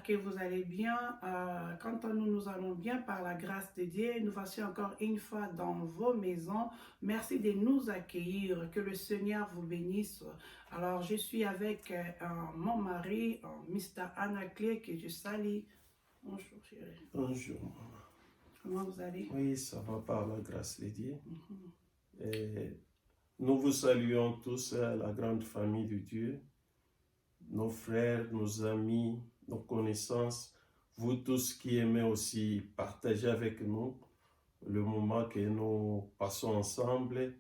que vous allez bien. Quant à nous, nous allons bien par la grâce de Dieu. Nous voici encore une fois dans vos maisons. Merci de nous accueillir. Que le Seigneur vous bénisse. Alors, je suis avec mon mari, Mr. Anaclé, que je salue. Bonjour, chérie. Bonjour, maman. Comment vous allez? Oui, ça va par la grâce de Dieu. Mhm. Et nous vous saluons tous, la grande famille de Dieu, nos frères, nos amis, nos connaissances, vous tous qui aimez aussi partager avec nous le moment que nous passons ensemble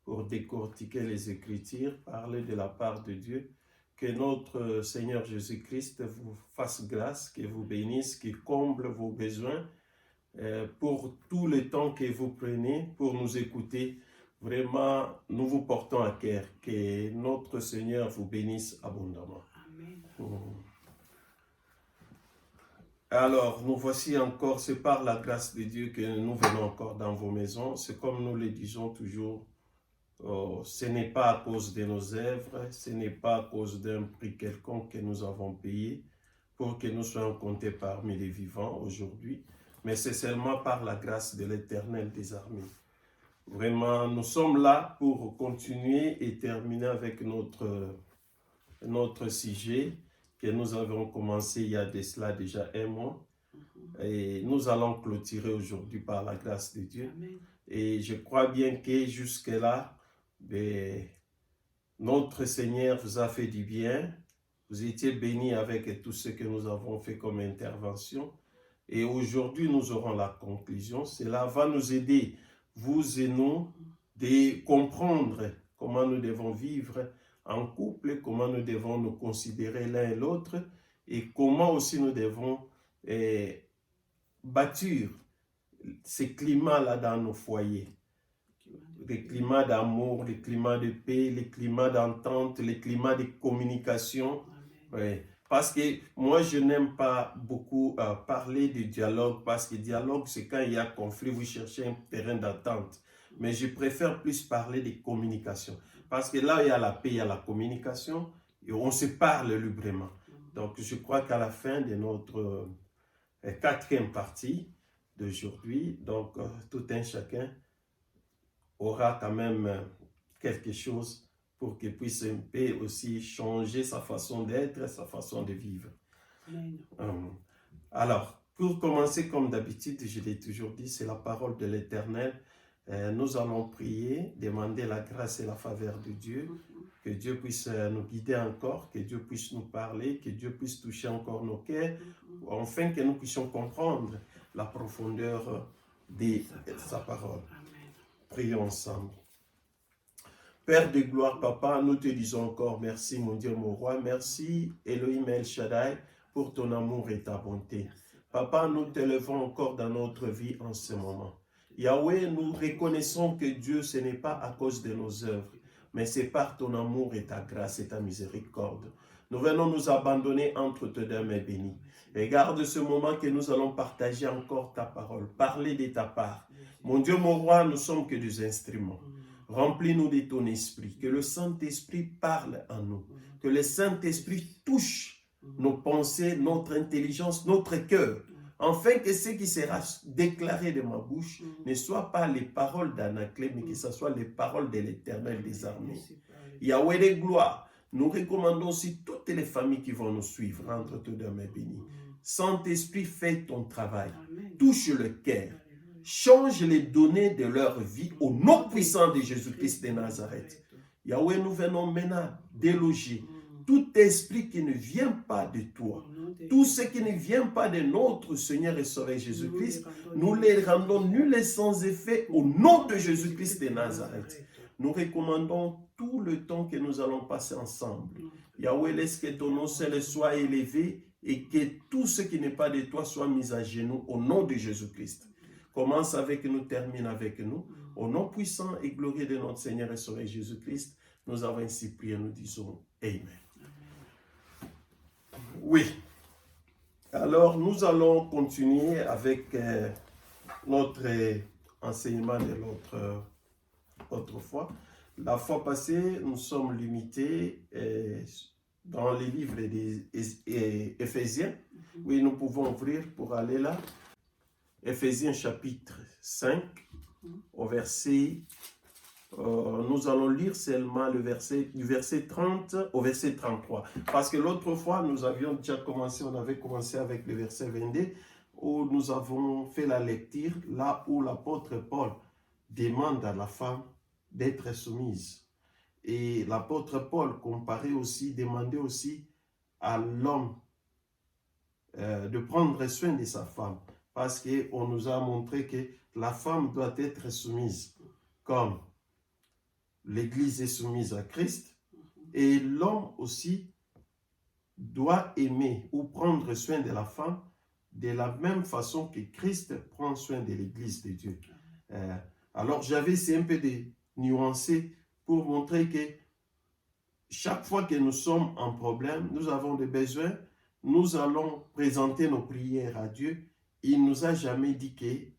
pour décortiquer les Écritures, parler de la part de Dieu. Que notre Seigneur Jésus-Christ vous fasse grâce, qu'il vous bénisse, qu'il comble vos besoins pour tout le temps que vous prenez pour nous écouter. Vraiment, nous vous portons à cœur. Que notre Seigneur vous bénisse abondamment. Amen. Alors, nous voici encore, c'est par la grâce de Dieu que nous venons encore dans vos maisons. C'est comme nous le disons toujours, ce n'est pas à cause de nos œuvres, ce n'est pas à cause d'un prix quelconque que nous avons payé pour que nous soyons comptés parmi les vivants aujourd'hui, mais c'est seulement par la grâce de l'Éternel des armées. Vraiment, nous sommes là pour continuer et terminer avec notre sujet que nous avons commencé il y a de cela déjà un mois. Et nous allons clôturer aujourd'hui par la grâce de Dieu. Amen. Et je crois bien que jusque-là, notre Seigneur vous a fait du bien. Vous étiez bénis avec tout ce que nous avons fait comme intervention. Et aujourd'hui, nous aurons la conclusion. Cela va nous aider, vous et nous, de comprendre comment nous devons vivre en couple, comment nous devons nous considérer l'un et l'autre, et comment aussi nous devons bâtir ces climats-là dans nos foyers. Les climats d'amour, les climats de paix, les climats d'entente, les climats de communication. Oui. Parce que moi, je n'aime pas beaucoup parler de dialogue, parce que dialogue, c'est quand il y a conflit, vous cherchez un terrain d'entente. Mais je préfère plus parler de communication. Parce que là, il y a la paix, il y a la communication, et on se parle librement. Donc, je crois qu'à la fin de notre quatrième partie d'aujourd'hui, donc tout un chacun aura quand même quelque chose pour qu'il puisse un peu aussi changer sa façon d'être, sa façon de vivre. Alors, pour commencer, comme d'habitude, je l'ai toujours dit, c'est la parole de l'Éternel. Nous allons prier, demander la grâce et la faveur de Dieu, que Dieu puisse nous guider encore, que Dieu puisse nous parler, que Dieu puisse toucher encore nos cœurs, afin que nous puissions comprendre la profondeur de sa parole. Prions ensemble. Père de gloire, Papa, nous te disons encore merci, mon Dieu, mon roi. Merci, Elohim El Shaddai, pour ton amour et ta bonté. Papa, nous t'élevons encore dans notre vie en ce moment. Yahweh, nous reconnaissons que Dieu, ce n'est pas à cause de nos œuvres, mais c'est par ton amour et ta grâce et ta miséricorde. Nous venons nous abandonner entre tes deux mains bénies. Regarde ce moment que nous allons partager encore ta parole, parler de ta part. Mon Dieu, mon roi, nous sommes que des instruments. Remplis-nous de ton esprit, que le Saint-Esprit parle en nous, que le Saint-Esprit touche nos pensées, notre intelligence, notre cœur, afin que ce qui sera déclaré de ma bouche ne soit pas les paroles d'Anaclé, mais que ce soit les paroles de l'Éternel des armées. Yahweh de gloire, nous recommandons aussi toutes les familles qui vont nous suivre entre tes deux mains bénies. Saint-Esprit, fais ton travail, touche le cœur, change les données de leur vie au nom puissant de Jésus-Christ de Nazareth. Yahweh, nous venons maintenant déloger tout esprit qui ne vient pas de toi, tout ce qui ne vient pas de notre Seigneur et Sauveur Jésus-Christ, nous les rendons nuls et sans effet au nom de Jésus-Christ de Nazareth. Nous recommandons tout le temps que nous allons passer ensemble. Yahweh, laisse que ton nom seul soit élevé et que tout ce qui n'est pas de toi soit mis à genoux au nom de Jésus-Christ. Commence avec nous, termine avec nous. Au nom puissant et glorieux de notre Seigneur et Sauveur Jésus-Christ, nous avons ainsi prié, nous disons Amen. Oui. Alors, nous allons continuer avec notre enseignement de l'autre fois. La fois passée, nous sommes limités dans les livres des Éphésiens. Oui, nous pouvons ouvrir pour aller là. Éphésiens chapitre 5, au verset, nous allons lire seulement le verset, du verset 30 au verset 33. Parce que l'autre fois, nous avions déjà commencé, on avait commencé avec le verset 22, où nous avons fait la lecture, là où l'apôtre Paul demande à la femme d'être soumise. Et l'apôtre Paul comparait aussi, demandait aussi à l'homme de prendre soin de sa femme. Parce qu'on nous a montré que la femme doit être soumise, comme l'Église est soumise à Christ, et l'homme aussi doit aimer ou prendre soin de la femme de la même façon que Christ prend soin de l'Église de Dieu. Alors j'avais essayé un peu de nuancer pour montrer que chaque fois que nous sommes en problème, nous avons des besoins, nous allons présenter nos prières à Dieu. Il ne nous a jamais dit qu'il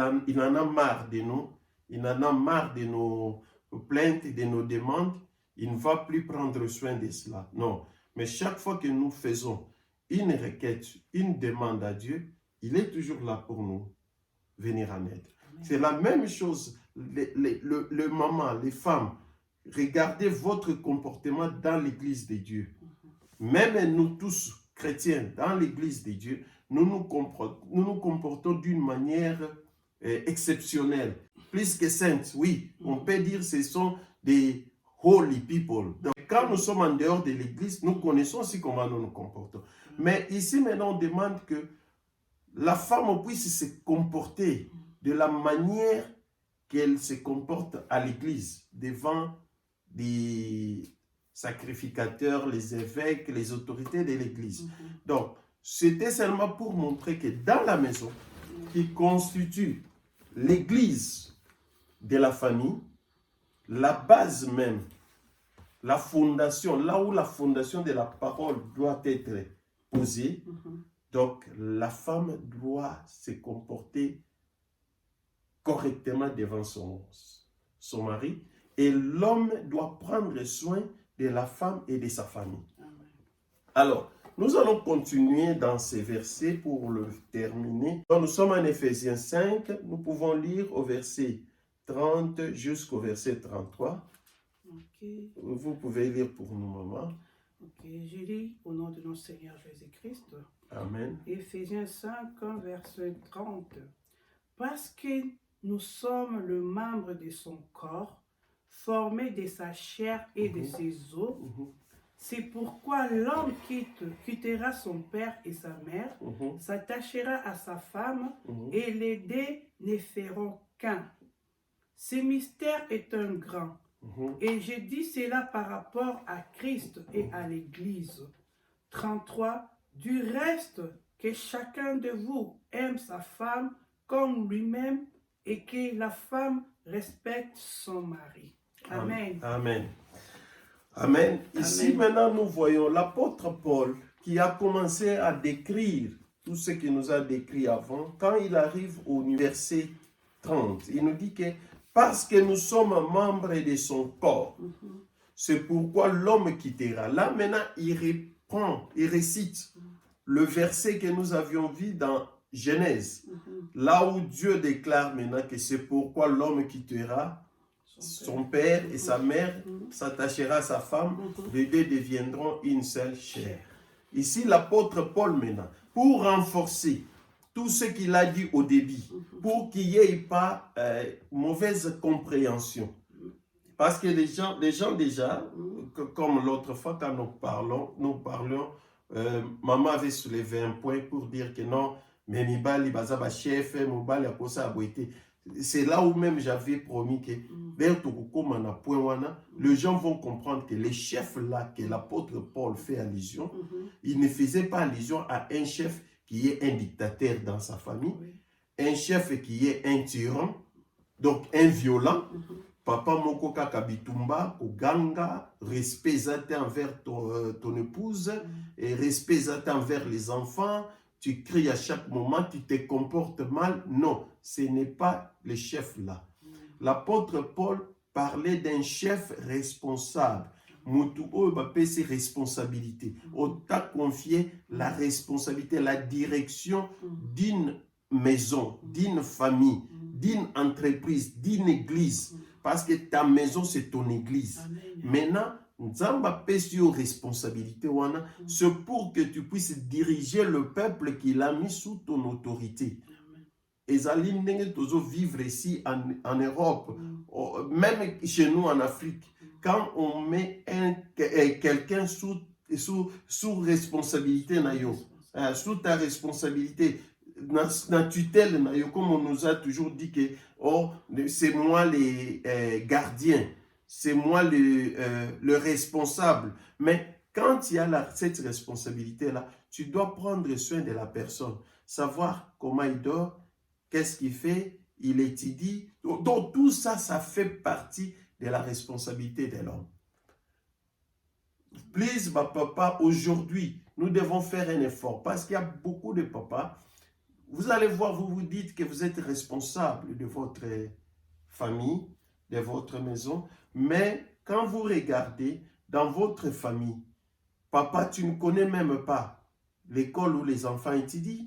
en a marre de nous, il en a marre de nos plaintes, de nos demandes. Il ne va plus prendre soin de cela. Non. Mais chaque fois que nous faisons une requête, une demande à Dieu, il est toujours là pour nous venir en aide. C'est la même chose. Le maman, les femmes, regardez votre comportement dans l'Église de Dieu. Même nous tous, chrétiens, dans l'Église de Dieu, nous nous comportons d'une manière exceptionnelle, plus que sainte. Oui, on peut dire que ce sont des holy people. Donc, quand nous sommes en dehors de l'Église, nous connaissons aussi comment nous nous comportons. Mais ici, maintenant, on demande que la femme puisse se comporter de la manière qu'elle se comporte à l'Église, devant des sacrificateurs, les évêques, les autorités de l'Église. Donc, c'était seulement pour montrer que dans la maison, qui constitue l'Église de la famille, la base même, la fondation, là où la fondation de la parole doit être posée, donc la femme doit se comporter correctement devant son mari, et l'homme doit prendre soin de la femme et de sa famille. Alors, nous allons continuer dans ces versets pour le terminer. Donc, nous sommes en Éphésiens 5, nous pouvons lire au verset 30 jusqu'au verset 33. Okay. Vous pouvez lire pour nous, maman. Ok, je lis au nom de notre Seigneur Jésus-Christ. Amen. Éphésiens 5, verset 30. Parce que nous sommes le membre de son corps, formé de sa chair et de ses os, c'est pourquoi l'homme quittera son père et sa mère, s'attachera à sa femme, et les deux ne feront qu'un. Ce mystère est un grand. Et je dis cela par rapport à Christ et à l'Église. 33. Du reste, que chacun de vous aime sa femme comme lui-même et que la femme respecte son mari. Amen. Amen. Amen. Ici, maintenant, nous voyons l'apôtre Paul qui a commencé à décrire tout ce qu'il nous a décrit avant. Quand il arrive au verset 30, il nous dit que parce que nous sommes membres de son corps, c'est pourquoi l'homme quittera. Là, maintenant, il reprend, il récite le verset que nous avions vu dans Genèse, là où Dieu déclare maintenant que c'est pourquoi l'homme quittera son père et sa mère, s'attachera à sa femme, les deux deviendront une seule chair. Ici, l'apôtre Paul maintenant, pour renforcer tout ce qu'il a dit au début, pour qu'il n'y ait pas mauvaise compréhension. Parce que les gens déjà, comme l'autre fois quand nous parlions, maman avait soulevé un point pour dire que non, mais Mibali, Bazaba chef, Mobali a posé à boiter. C'est là où même j'avais promis que les gens vont comprendre que les chefs là que l'apôtre Paul fait allusion, il ne faisait pas allusion à un chef qui est un dictateur dans sa famille, un chef qui est un tyran, donc un violent. Papa moko kaka bitumba, oganga, respect zate envers ton épouse, et respect zate envers les enfants. Tu cries à chaque moment, tu te comportes mal. Non, ce n'est pas le chef là. L'apôtre Paul parlait d'un chef responsable, mutu oyo bapesi responsabilité. On t'a confié la responsabilité, la direction d'une maison, d'une famille, d'une entreprise, d'une église. Parce que ta maison, c'est ton église. Amen. Maintenant, Nzamba pèse sur responsabilité, wana, c'est pour que tu puisses diriger le peuple qu'il a mis sous ton autorité. Ezali ndenge tozo vivre ici en Europe, même chez nous en Afrique, quand on met quelqu'un sous responsabilité, sous ta responsabilité, na tutelle, comme on nous a toujours dit que oh, c'est moi les gardiens, c'est moi le responsable. Mais quand il y a cette responsabilité-là, tu dois prendre soin de la personne, savoir comment il dort, qu'est-ce qu'il fait, il étudie. Donc tout ça, ça fait partie de la responsabilité de l'homme. Please, ma papa, aujourd'hui, nous devons faire un effort parce qu'il y a beaucoup de papas. Vous allez voir, vous vous dites que vous êtes responsable de votre famille, de votre maison, mais quand vous regardez dans votre famille, papa, tu ne connais même pas l'école où les enfants étudient,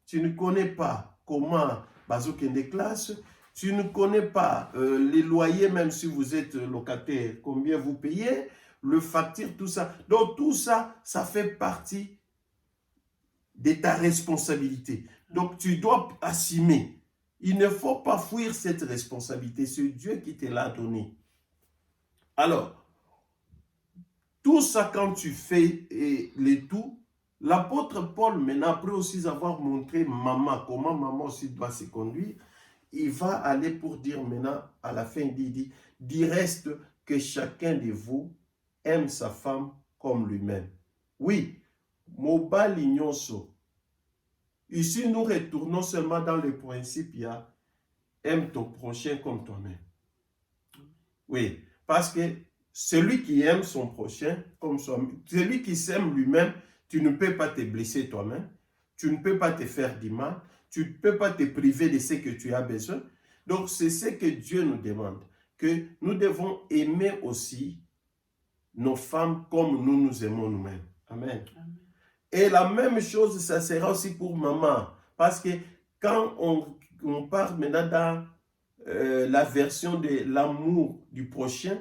tu ne connais pas comment bazooken des classes, tu ne connais pas les loyers, même si vous êtes locataire, combien vous payez, le facture, tout ça. Donc tout ça, ça fait partie de ta responsabilité. Donc tu dois assumer. Il ne faut pas fuir cette responsabilité. C'est Dieu qui te l'a donné. Alors, tout ça quand tu fais les tout, l'apôtre Paul, maintenant, après aussi avoir montré maman, comment maman aussi doit se conduire, il va aller pour dire maintenant, à la fin, il dit reste que chacun de vous aime sa femme comme lui-même. Oui, mobali nyonso. Ici, nous retournons seulement dans le principe, il y a aime ton prochain comme toi-même. Oui, parce que celui qui aime son prochain comme soi-même, celui qui s'aime lui-même, tu ne peux pas te blesser toi-même, tu ne peux pas te faire du mal, tu ne peux pas te priver de ce que tu as besoin. Donc, c'est ce que Dieu nous demande, que nous devons aimer aussi nos femmes comme nous nous aimons nous-mêmes. Amen. Amen. Et la même chose, ça sera aussi pour maman. Parce que quand on parle maintenant dans la version de l'amour du prochain,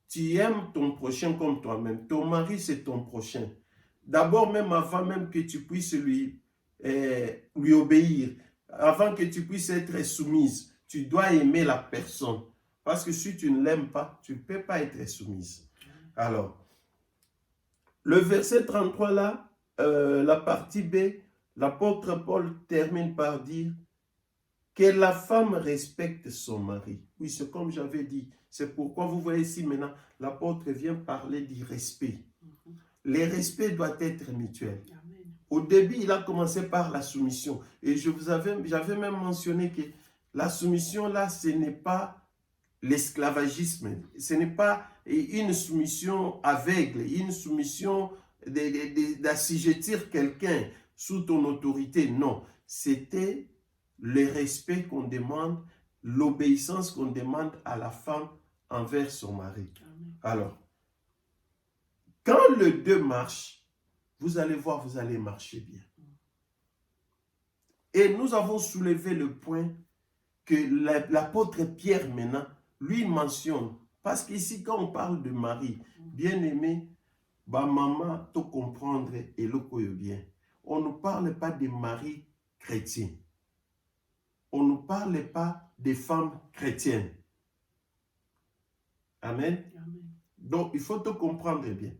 tu aimes ton prochain comme toi-même. Ton mari, c'est ton prochain. D'abord, même avant même que tu puisses lui obéir, avant que tu puisses être soumise, tu dois aimer la personne. Parce que si tu ne l'aimes pas, tu ne peux pas être soumise. Alors, le verset 33 là, la partie B, l'apôtre Paul termine par dire que la femme respecte son mari. Oui, c'est comme j'avais dit. C'est pourquoi vous voyez ici maintenant, l'apôtre vient parler du respect. Le respect doit être mutuel. Amen. Au début, il a commencé par la soumission. Et j'avais même mentionné que la soumission là, ce n'est pas l'esclavagisme. Ce n'est pas une soumission aveugle, une soumission d'assujettir quelqu'un sous ton autorité. Non, c'était le respect qu'on demande, l'obéissance qu'on demande à la femme envers son mari. Amen. Alors, quand les deux marchent, vous allez voir, vous allez marcher bien. Et nous avons soulevé le point que l'apôtre Pierre maintenant, lui mentionne, parce qu'ici quand on parle de mari, bien aimé, bah maman, tout comprendre et le bien. On ne parle pas de mari chrétien. On ne parle pas des femmes chrétiennes. Amen. Amen. Donc, il faut tout comprendre bien.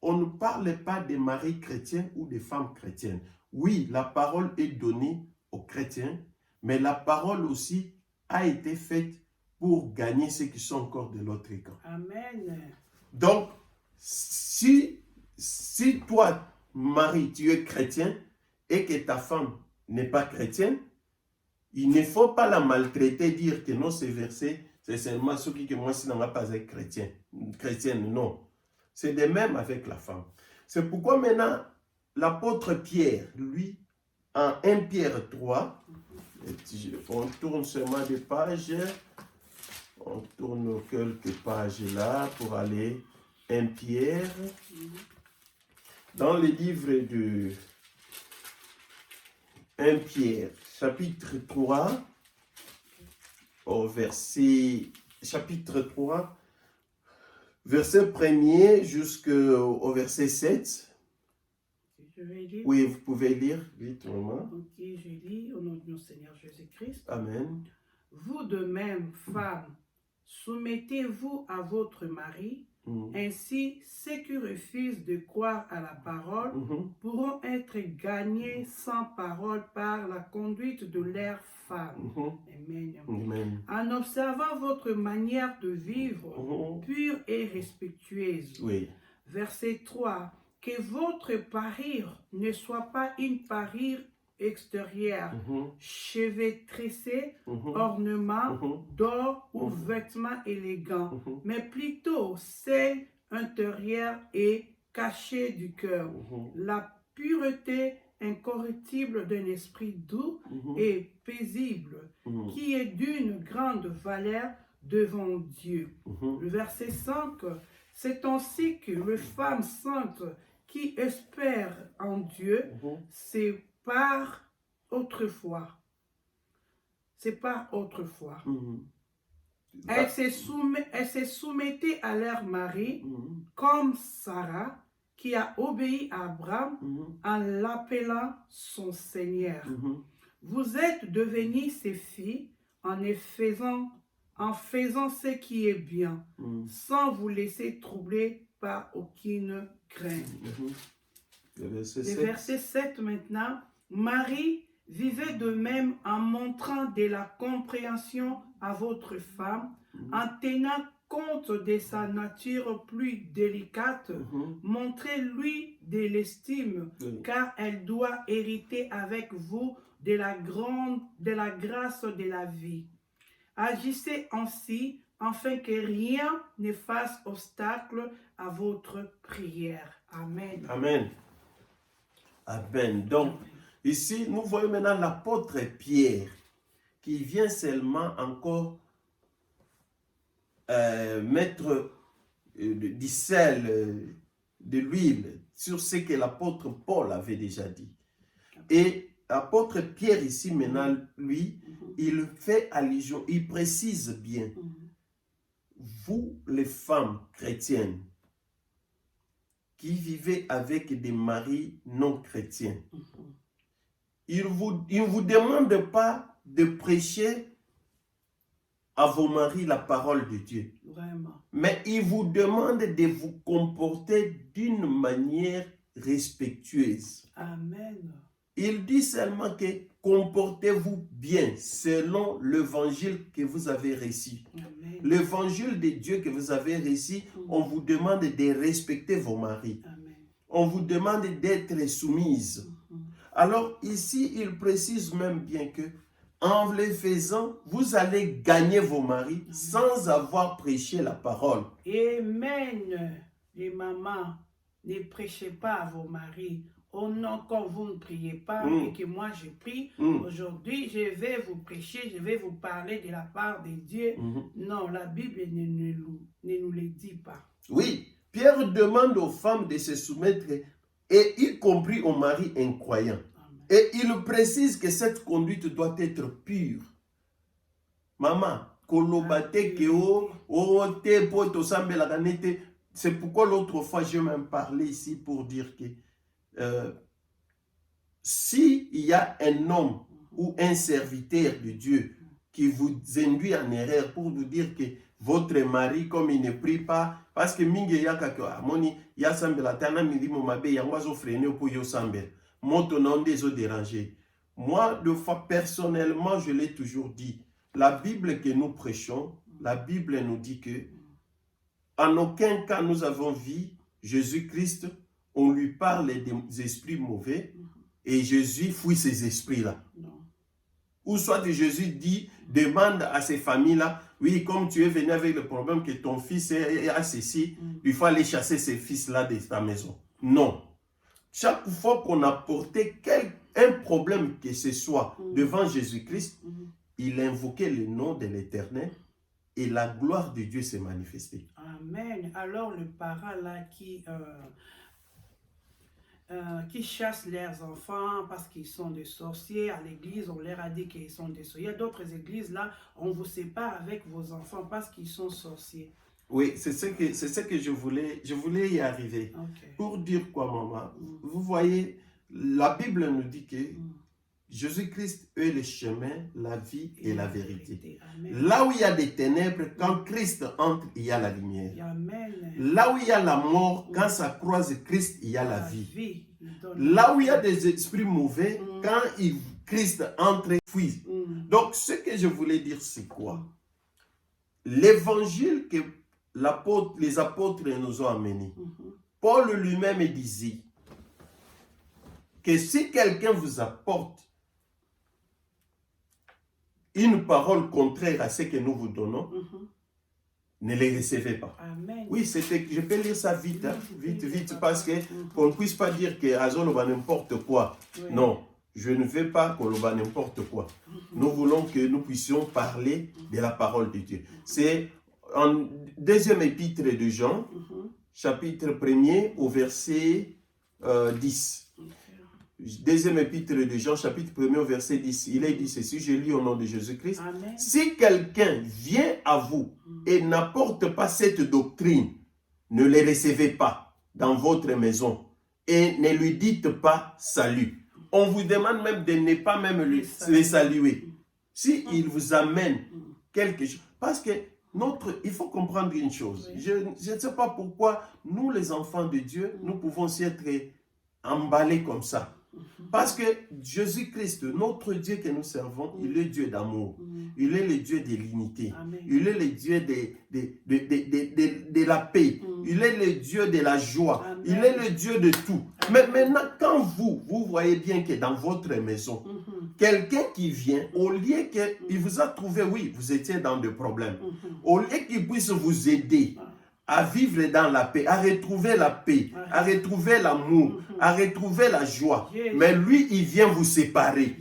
On ne parle pas des maris chrétiens ou des femmes chrétiennes. Oui, la parole est donnée aux chrétiens, mais la parole aussi a été faite pour gagner ceux qui sont encore de l'autre camp. Amen. Donc, si toi, mari, tu es chrétien et que ta femme n'est pas chrétienne, il ne faut pas la maltraiter, dire que non, ces versets, c'est seulement ceux qui, moi, si n'ont pas être chrétienne, non. C'est de même avec la femme. C'est pourquoi maintenant, l'apôtre Pierre, lui, en 1 Pierre 3, on tourne seulement des pages, on tourne quelques pages là pour aller 1 Pierre, dans le livre de 1 Pierre, chapitre 3, chapitre 3, verset 1er jusqu'au verset 7. Je vais lire. Oui, vous pouvez lire vite, maman. Ok, je lis au nom de notre Seigneur Jésus-Christ. Amen. Vous de même, femmes, soumettez-vous à votre mari. Ainsi, ceux qui refusent de croire à la parole pourront être gagnés sans parole par la conduite de leurs femmes. Amen. Amen. En observant votre manière de vivre pure et respectueuse. Oui. Verset 3. Que votre parure ne soit pas une parure extérieure, cheveux tressés, ornements d'or ou vêtements élégants, mais plutôt celle intérieure et cachée du cœur. La pureté incorruptible d'un esprit doux et paisible, qui est d'une grande valeur devant Dieu. Le verset 5, c'est ainsi que les femmes saintes qui espèrent en Dieu, c'est par autrefois. Elles se soumettaient à leur mari, comme Sarah, qui a obéi à Abraham en l'appelant son Seigneur. Vous êtes devenus ses filles en faisant ce qui est bien, sans vous laisser troubler par aucune crainte. Le verset 7 maintenant. Marie, vivez de même en montrant de la compréhension à votre femme, en tenant compte de sa nature plus délicate, montrez-lui de l'estime, car elle doit hériter avec vous de la grâce de la vie. Agissez ainsi, afin que rien ne fasse obstacle à votre prière. Amen. Amen. Amen. Donc, ici, nous voyons maintenant l'apôtre Pierre qui vient seulement encore mettre du sel, de l'huile sur ce que l'apôtre Paul avait déjà dit. Et l'apôtre Pierre ici maintenant, lui, il fait allusion, il précise bien. Vous, les femmes chrétiennes, qui vivez avec des maris non chrétiens, il ne vous demande pas de prêcher à vos maris la parole de Dieu. Vraiment. Mais il vous demande de vous comporter d'une manière respectueuse. Amen. Il dit seulement que comportez-vous bien selon l'évangile que vous avez reçu. L'évangile de Dieu que vous avez reçu, on vous demande de respecter vos maris. Amen. On vous demande d'être soumise. Alors ici, il précise même bien que en le faisant, vous allez gagner vos maris sans avoir prêché la parole. Amen. Les mamans, ne prêchez pas à vos maris. Oh non, quand vous ne priez pas et que moi je prie, aujourd'hui je vais vous prêcher, je vais vous parler de la part de Dieu. Non, la Bible ne nous le dit pas. Oui, Pierre demande aux femmes de se soumettre, et y compris aux maris incroyants. Et il précise que cette conduite doit être pure. Maman, c'est pourquoi l'autre fois je m'en parlais ici pour dire que s'il y a un homme ou un serviteur de Dieu qui vous induit en erreur pour vous dire que votre mari, comme il ne prie pas, parce que mingi yaka moni ya sambela tana milimo mabe yangwazo freiner pour yo samber. Moto non des dérangé. Moi, de fois personnellement, je l'ai toujours dit. La Bible que nous prêchons, la Bible nous dit que en aucun cas nous avons vu Jésus-Christ, on lui parle des esprits mauvais et Jésus fuit ces esprits-là. Ou soit Jésus dit, demande à ces familles-là, oui, comme tu es venu avec le problème que ton fils a ceci, il faut aller chasser ces fils-là de ta maison. Non. Chaque fois qu'on a porté un problème que ce soit devant Jésus-Christ, il invoquait le nom de l'Éternel et la gloire de Dieu s'est manifestée. Amen. Amen. Alors le parent là qui chassent leurs enfants parce qu'ils sont des sorciers, à l'église on leur a dit qu'ils sont des sorciers. Il y a d'autres églises là, on vous sépare avec vos enfants parce qu'ils sont sorciers. Oui, c'est ce que je voulais y arriver. Ok. Pour dire quoi, maman? Vous voyez, la Bible nous dit que Mm. Jésus-Christ est le chemin, la vie et la vérité. Amen. Là où il y a des ténèbres, quand Christ entre, il y a la lumière. Amen. Là où il y a la mort, quand ça croise Christ, il y a la vie. Il donne Là où il y a des esprits mauvais, Mm. quand Christ entre, il fuit. Mm. Donc, ce que je voulais dire, c'est quoi? L'évangile que les apôtres nous ont amené. Mhm. Paul lui-même disait que si quelqu'un vous apporte une parole contraire à ce que nous vous donnons, Mhm. ne les recevez pas. Amen. Oui, je peux lire ça vite, hein, vite, parce que Mhm. qu'on ne puisse pas dire que Azol va n'importe quoi. Oui. Non, je ne veux pas qu'on va n'importe quoi. Nous voulons que nous puissions parler de la parole de Dieu. C'est en deuxième épître de Jean, Mhm. chapitre 1er au verset 10. Deuxième épître de Jean, chapitre 1er au verset 10. Il est dit ceci, je lis au nom de Jésus-Christ. Amen. Si quelqu'un vient à vous et n'apporte pas cette doctrine, ne les recevez pas dans votre maison et ne lui dites pas salut. On vous demande même de ne pas même les saluer. Si il vous amène quelque chose, parce que il faut comprendre une chose. Oui. Je ne sais pas pourquoi nous les enfants de Dieu, nous pouvons aussi être emballés comme ça. Parce que Jésus-Christ, notre Dieu que nous servons, il est Dieu d'amour. Il est le Dieu de l'unité. Amen. Il est le Dieu de la paix. Il est le Dieu de la joie. Amen. Il est le Dieu de tout. Mais maintenant, quand vous voyez bien que dans votre maison, quelqu'un qui vient, au lieu qu'il vous a trouvé, oui, vous étiez dans des problèmes, au lieu qu'il puisse vous aider à vivre dans la paix, à retrouver la paix, à retrouver l'amour, à retrouver la joie. Mais lui, il vient vous séparer.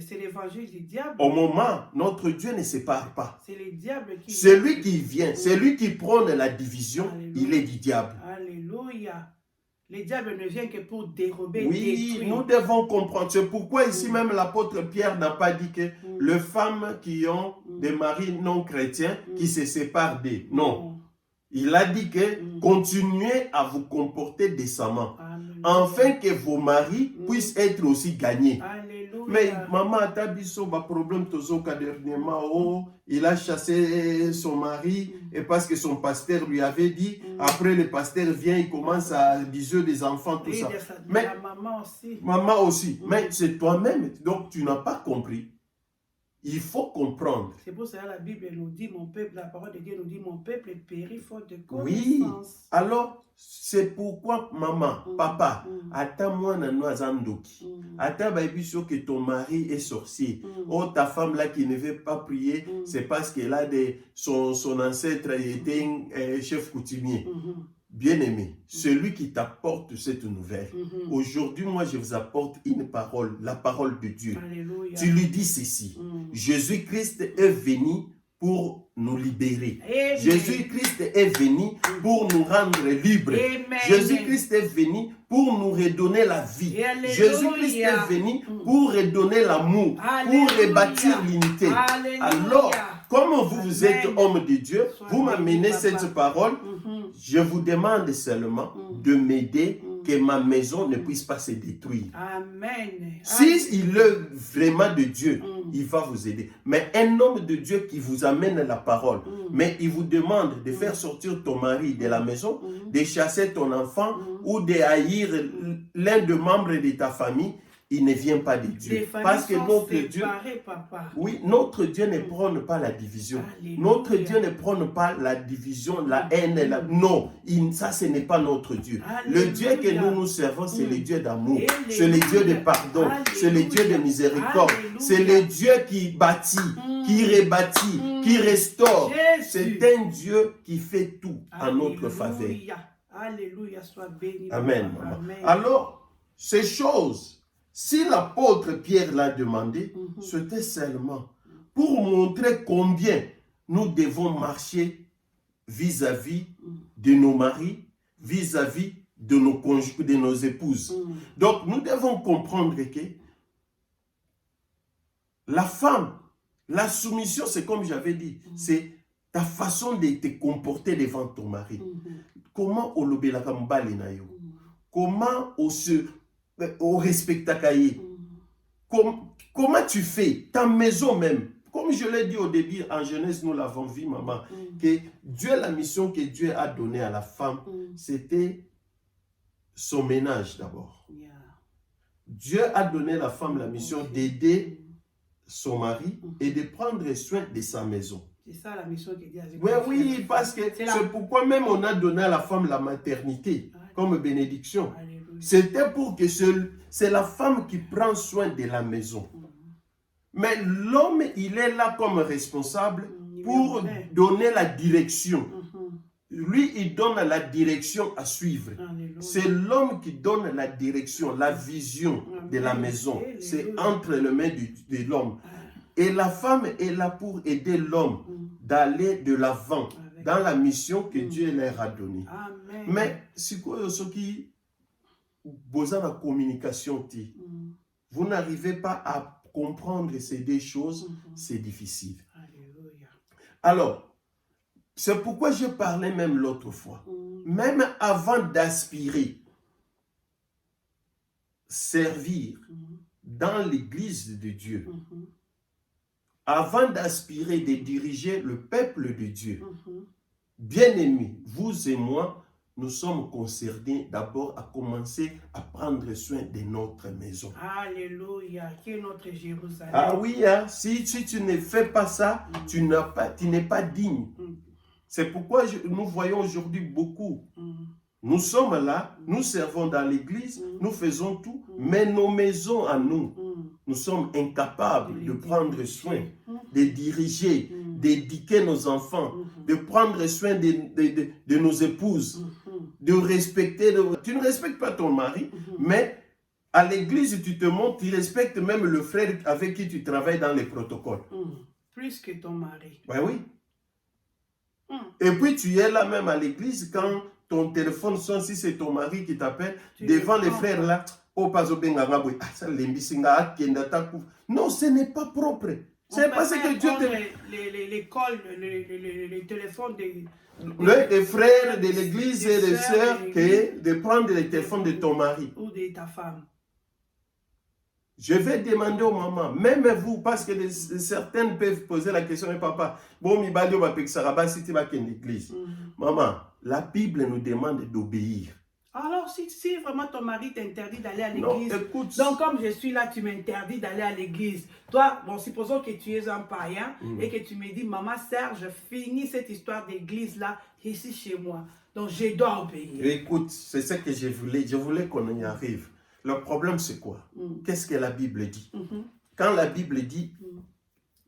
C'est l'évangile du diable. Au moment, notre Dieu ne sépare pas. C'est le diable qui... C'est lui qui vient, c'est lui qui prône la division, Alléluia. il est du diable. Alléluia. Le diable ne vient que pour dérober, Oui, détruire. nous devons comprendre. C'est pourquoi ici même l'apôtre Pierre n'a pas dit que les femmes qui ont des maris non chrétiens qui se séparent d'eux. Non. Il a dit que continuez à vous comporter décemment, afin que vos maris puissent être aussi gagnés. Alléluia. Mais maman a tabiso ba problème tozoka dernièrement. Oh, il a chassé son mari et parce que son pasteur lui avait dit. Après le pasteur vient, il commence à biser des enfants, tout ça. Mais la maman aussi. Maman aussi. Mais c'est toi-même. Donc tu n'as pas compris. Il faut comprendre. C'est pour ça que la Bible nous dit, mon peuple, la parole de Dieu nous dit, mon peuple périt faute de connaissance. Oui. Alors, c'est pourquoi maman, papa, attends-moi dans nos andoki. Attends, que ton mari est sorcier. Oh, ta femme là qui ne veut pas prier, c'est parce qu'elle a son ancêtre était chef coutumier. Bien-aimé, celui qui t'apporte cette nouvelle, aujourd'hui, moi, je vous apporte une parole, la parole de Dieu. Alléluia. Tu lui dis ceci, Jésus-Christ est venu pour nous libérer. Amen. Jésus-Christ est venu pour nous rendre libres. Jésus-Christ est venu pour nous redonner la vie. Jésus-Christ est venu pour redonner l'amour, pour rebâtir l'unité. Alors, comme vous êtes homme de Dieu, vous m'amenez cette parole, je vous demande seulement de m'aider que ma maison ne puisse pas se détruire. Amen. Si il est vraiment de Dieu, il va vous aider. Mais un homme de Dieu qui vous amène la parole, mais il vous demande de faire sortir ton mari de la maison, de chasser ton enfant ou de haïr l'un des membres de ta famille, il ne vient pas de Dieu. Parce que notre Dieu, oui, notre Dieu ne prône pas la division. Alléluia. Notre Dieu ne prône pas la division, la haine. Non, ça ce n'est pas notre Dieu. Alléluia. Le Dieu que nous servons, c'est le Dieu d'amour. C'est le Dieu de pardon. C'est le Dieu de miséricorde. C'est le Dieu qui bâtit, qui rebâtit, qui restaure. C'est un Dieu qui fait tout en notre faveur. Alléluia, sois béni. Amen. Amen. Alors, ces choses, si l'apôtre Pierre l'a demandé, c'était seulement pour montrer combien nous devons marcher vis-à-vis de nos maris, vis-à-vis de nos conjoints, de nos épouses. Donc, nous devons comprendre que la femme, la soumission, c'est comme j'avais dit, c'est ta façon de te comporter devant ton mari. Comment on l'obéla comme balinayo? Comment on respecte ta cahier? Comment tu fais ta maison même? Comme je l'ai dit au début, en Genèse, nous l'avons vu, maman, que Dieu, la mission que Dieu a donnée à la femme, c'était son ménage d'abord. Dieu a donné à la femme la mission d'aider son mari et de prendre soin de sa maison. C'est ça la mission que Dieu a donnée. Oui, parce que c'est pourquoi même on a donné à la femme la maternité comme bénédiction. C'était pour que c'est la femme qui prend soin de la maison. Mais l'homme, il est là comme responsable pour donner la direction. Lui, il donne la direction à suivre. C'est l'homme qui donne la direction, la vision de la maison. C'est entre les mains de l'homme. Et la femme est là pour aider l'homme d'aller de l'avant dans la mission que Dieu leur a donnée. Mais si vous avez la communication, vous n'arrivez pas à comprendre ces deux choses, c'est difficile. Alors, c'est pourquoi je parlais même l'autre fois. Même avant d'aspirer, servir dans l'église de Dieu, avant d'aspirer de diriger le peuple de Dieu, bien-aimés, vous et moi, nous sommes concernés d'abord à commencer à prendre soin de notre maison. Alléluia, qui est notre Jérusalem. Ah oui, hein? Si tu ne fais pas ça, tu n'es pas digne. C'est pourquoi nous voyons aujourd'hui beaucoup. Nous sommes là, nous servons dans l'église, nous faisons tout, mais nos maisons à nous, nous sommes incapables de prendre soin, de diriger, d'éduquer nos enfants, de prendre soin de nos épouses, de respecter. Tu ne respectes pas ton mari, mais à l'église, tu te montres, tu respectes même le frère avec qui tu travailles dans les protocoles. Plus que ton mari. Ouais, oui. Et puis tu es là même à l'église quand ton téléphone sonne, si c'est ton mari qui t'appelle, devant les frères là, oh pas au non, ce n'est pas propre. C'est parce que Dieu te... l'école, les téléphones des frères de l'église et des sœurs, de prendre les téléphones de ton mari. Ou de ta femme. Je vais demander aux mamans, même vous, parce que certaines peuvent poser la question, mais papa, bon, mi badi va pexaraba si tu vas qu'à l'église. Maman, la Bible nous demande d'obéir. Alors, si vraiment ton mari t'interdit d'aller à l'église, donc comme je suis là, tu m'interdis d'aller à l'église. Toi, bon, supposons que tu es un païen et que tu me dis, maman Serge, finis cette histoire d'église là, ici chez moi. Donc, je dois obéir. Écoute, c'est ce que je voulais qu'on y arrive. Le problème, c'est quoi? Qu'est-ce que la Bible dit? Quand la Bible dit,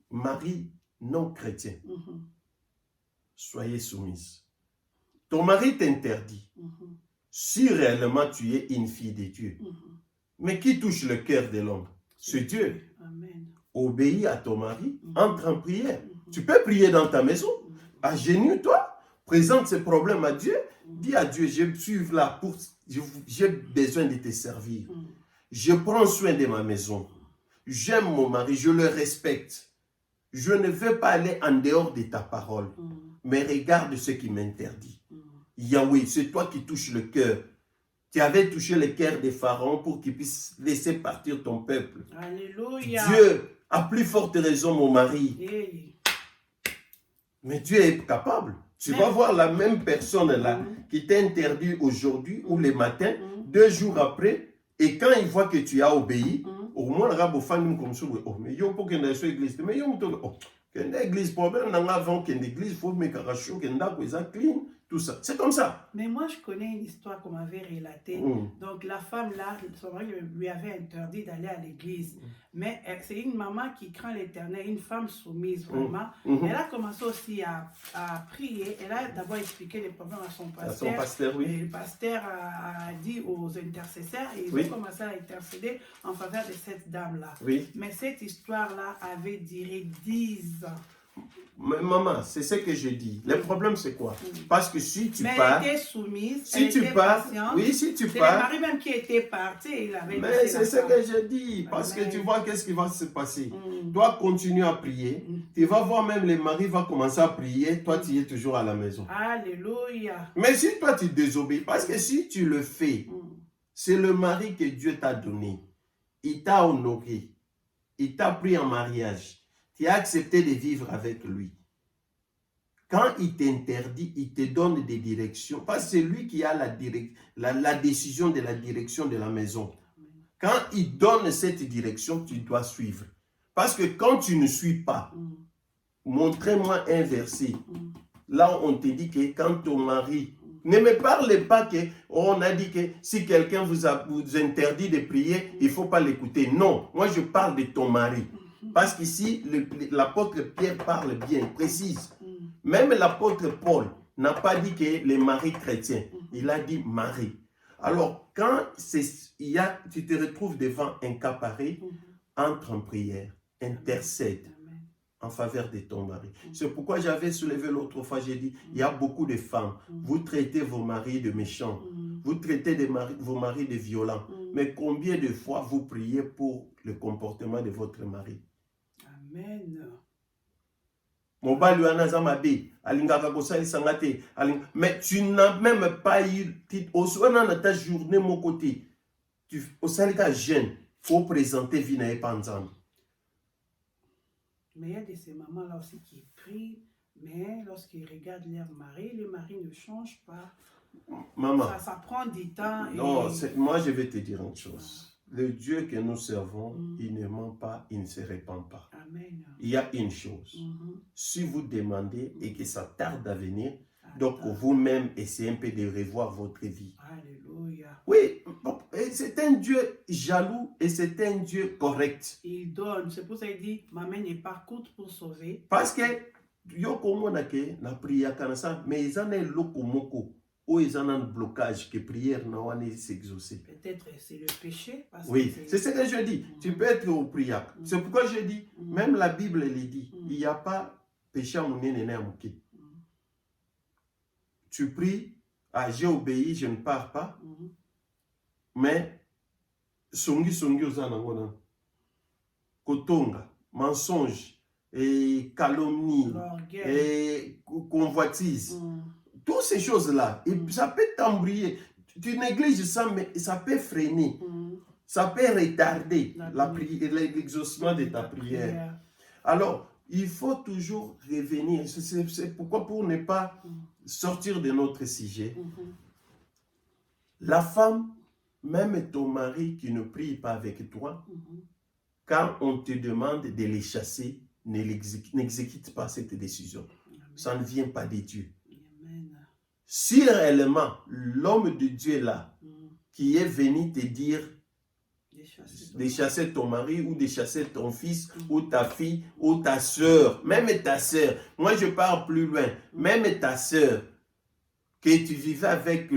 mari non chrétien, soyez soumise. Ton mari t'interdit. Si réellement tu es une fille de Dieu. Mais qui touche le cœur de l'homme? C'est Dieu. Amen. Obéis à ton mari, entre en prière. Tu peux prier dans ta maison, agenouille-toi, présente ces problèmes à Dieu, dis à Dieu, je suis là pour... J'ai besoin de te servir. Je prends soin de ma maison. J'aime mon mari, je le respecte. Je ne veux pas aller en dehors de ta parole. Mais regarde ce qui m'interdit. Yahweh, c'est toi qui touches le cœur. Tu avais touché le cœur des pharaons pour qu'ils puissent laisser partir ton peuple. Alléluia. Dieu, à plus forte raison, mon mari. Mais Dieu est capable. Tu vas voir la même personne là qui t'interdit aujourd'hui ou le matin, 2 jours après, et quand il voit que tu as obéi, au moins le rabo fan comme ça, oh mais yo pour que dans l'église, mais yo oh que l'église problème dans avant que l'église faut me caracho que ndako est clean, tout ça. C'est comme ça. Mais moi je connais une histoire qu'on m'avait relatée. Donc la femme là, son mari lui avait interdit d'aller à l'église. Mais c'est une maman qui craint l'Éternel, une femme soumise vraiment. Elle a commencé aussi à prier. Elle a d'abord expliqué les problèmes à son pasteur. À son pasteur, oui. Et le pasteur a dit aux intercesseurs et ils ont commencé à intercéder en faveur de cette dame-là. Oui. Mais cette histoire-là avait duré 10 ans. Mais maman, c'est ce que je dis. Le problème, c'est quoi? Parce que si tu Mais pars... elle était soumise, Si elle tu était pars... patiente. Oui, si tu C'est le pars... mari même qui était parti, il avait Mais laissé c'est la ce femme. que je dis. Parce que Amen. tu vois qu'est-ce qui va se passer. Mm. Toi, continue à prier. Mm. Tu vas voir même les maris vont commencer à prier. Toi, tu es toujours à la maison. Alléluia. Mais si toi, tu désobéis, parce que si tu le fais, Mm. c'est le mari que Dieu t'a donné. Il t'a honoré. Il t'a pris en mariage. Tu as accepté de vivre avec lui. Quand il t'interdit, il te donne des directions. Parce que c'est lui qui a la décision de la direction de la maison. Quand il donne cette direction, tu dois suivre. Parce que quand tu ne suis pas, montrez-moi un verset. Là, on te dit que quand ton mari... Ne me parlez pas que on a dit que si quelqu'un vous interdit de prier, il ne faut pas l'écouter. Non, moi je parle de ton mari. Parce qu'ici, l'apôtre Pierre parle bien, précise. Même l'apôtre Paul n'a pas dit que les maris chrétiens. Il a dit mari. Alors, quand tu te retrouves devant un cas pareil, entre en prière, intercède en faveur de ton mari. C'est pourquoi j'avais soulevé l'autre fois, j'ai dit, il y a beaucoup de femmes, vous traitez vos maris de méchants, vous traitez vos maris de violents, mais combien de fois vous priez pour le comportement de votre mari? Amen. Mais tu n'as même pas eu, dans ta journée, mon côté, au salika jeune, il faut présenter vie na epanzam. Mais il y a de ces mamans-là aussi qui prient, mais lorsqu'ils regardent leur mari, le mari ne change pas. Maman. Ça prend du temps. Non, moi je vais te dire une chose. Le Dieu que nous servons, il ne ment pas, il ne se répand pas. Amen. Il y a une chose. Si vous demandez et que ça tarde à venir, donc vous-même essayez un peu de revoir votre vie. Alléluia. Oui, c'est un Dieu jaloux et c'est un Dieu correct. Il donne. C'est pour ça qu'il dit, ma main n'est pas courte pour sauver. Parce que, yo komo na ke na priya kanasa, mais ils en ont lokomoko, ou ils en ont un blocage que prière n'a pas s'exaucer. Peut-être c'est le péché. Parce Oui, que c'est ce que je dis. Tu peux être au prière. C'est pourquoi je dis, même la Bible le dit, il n'y a pas péché à mon nez à mouké. Tu pries, j'ai obéi, je ne pars pas. Mais, songi ozanangona, kotonga, mensonge, et calomnie, et convoitise. Toutes ces choses-là, ça peut t'embrouiller. Tu négliges ça, mais ça peut freiner. Ça peut retarder l'exaucement de ta prière. Alors, il faut toujours revenir. C'est pourquoi, pour ne pas sortir de notre sujet, la femme, même ton mari qui ne prie pas avec toi, quand on te demande de les chasser, n'exécute pas cette décision. Ça ne vient pas de Dieu. Si réellement l'homme de Dieu là, qui est venu te dire de chasser ton mari ou de chasser ton fils ou ta fille ou ta soeur, même ta soeur, moi je pars plus loin, même ta soeur, que tu vivais avec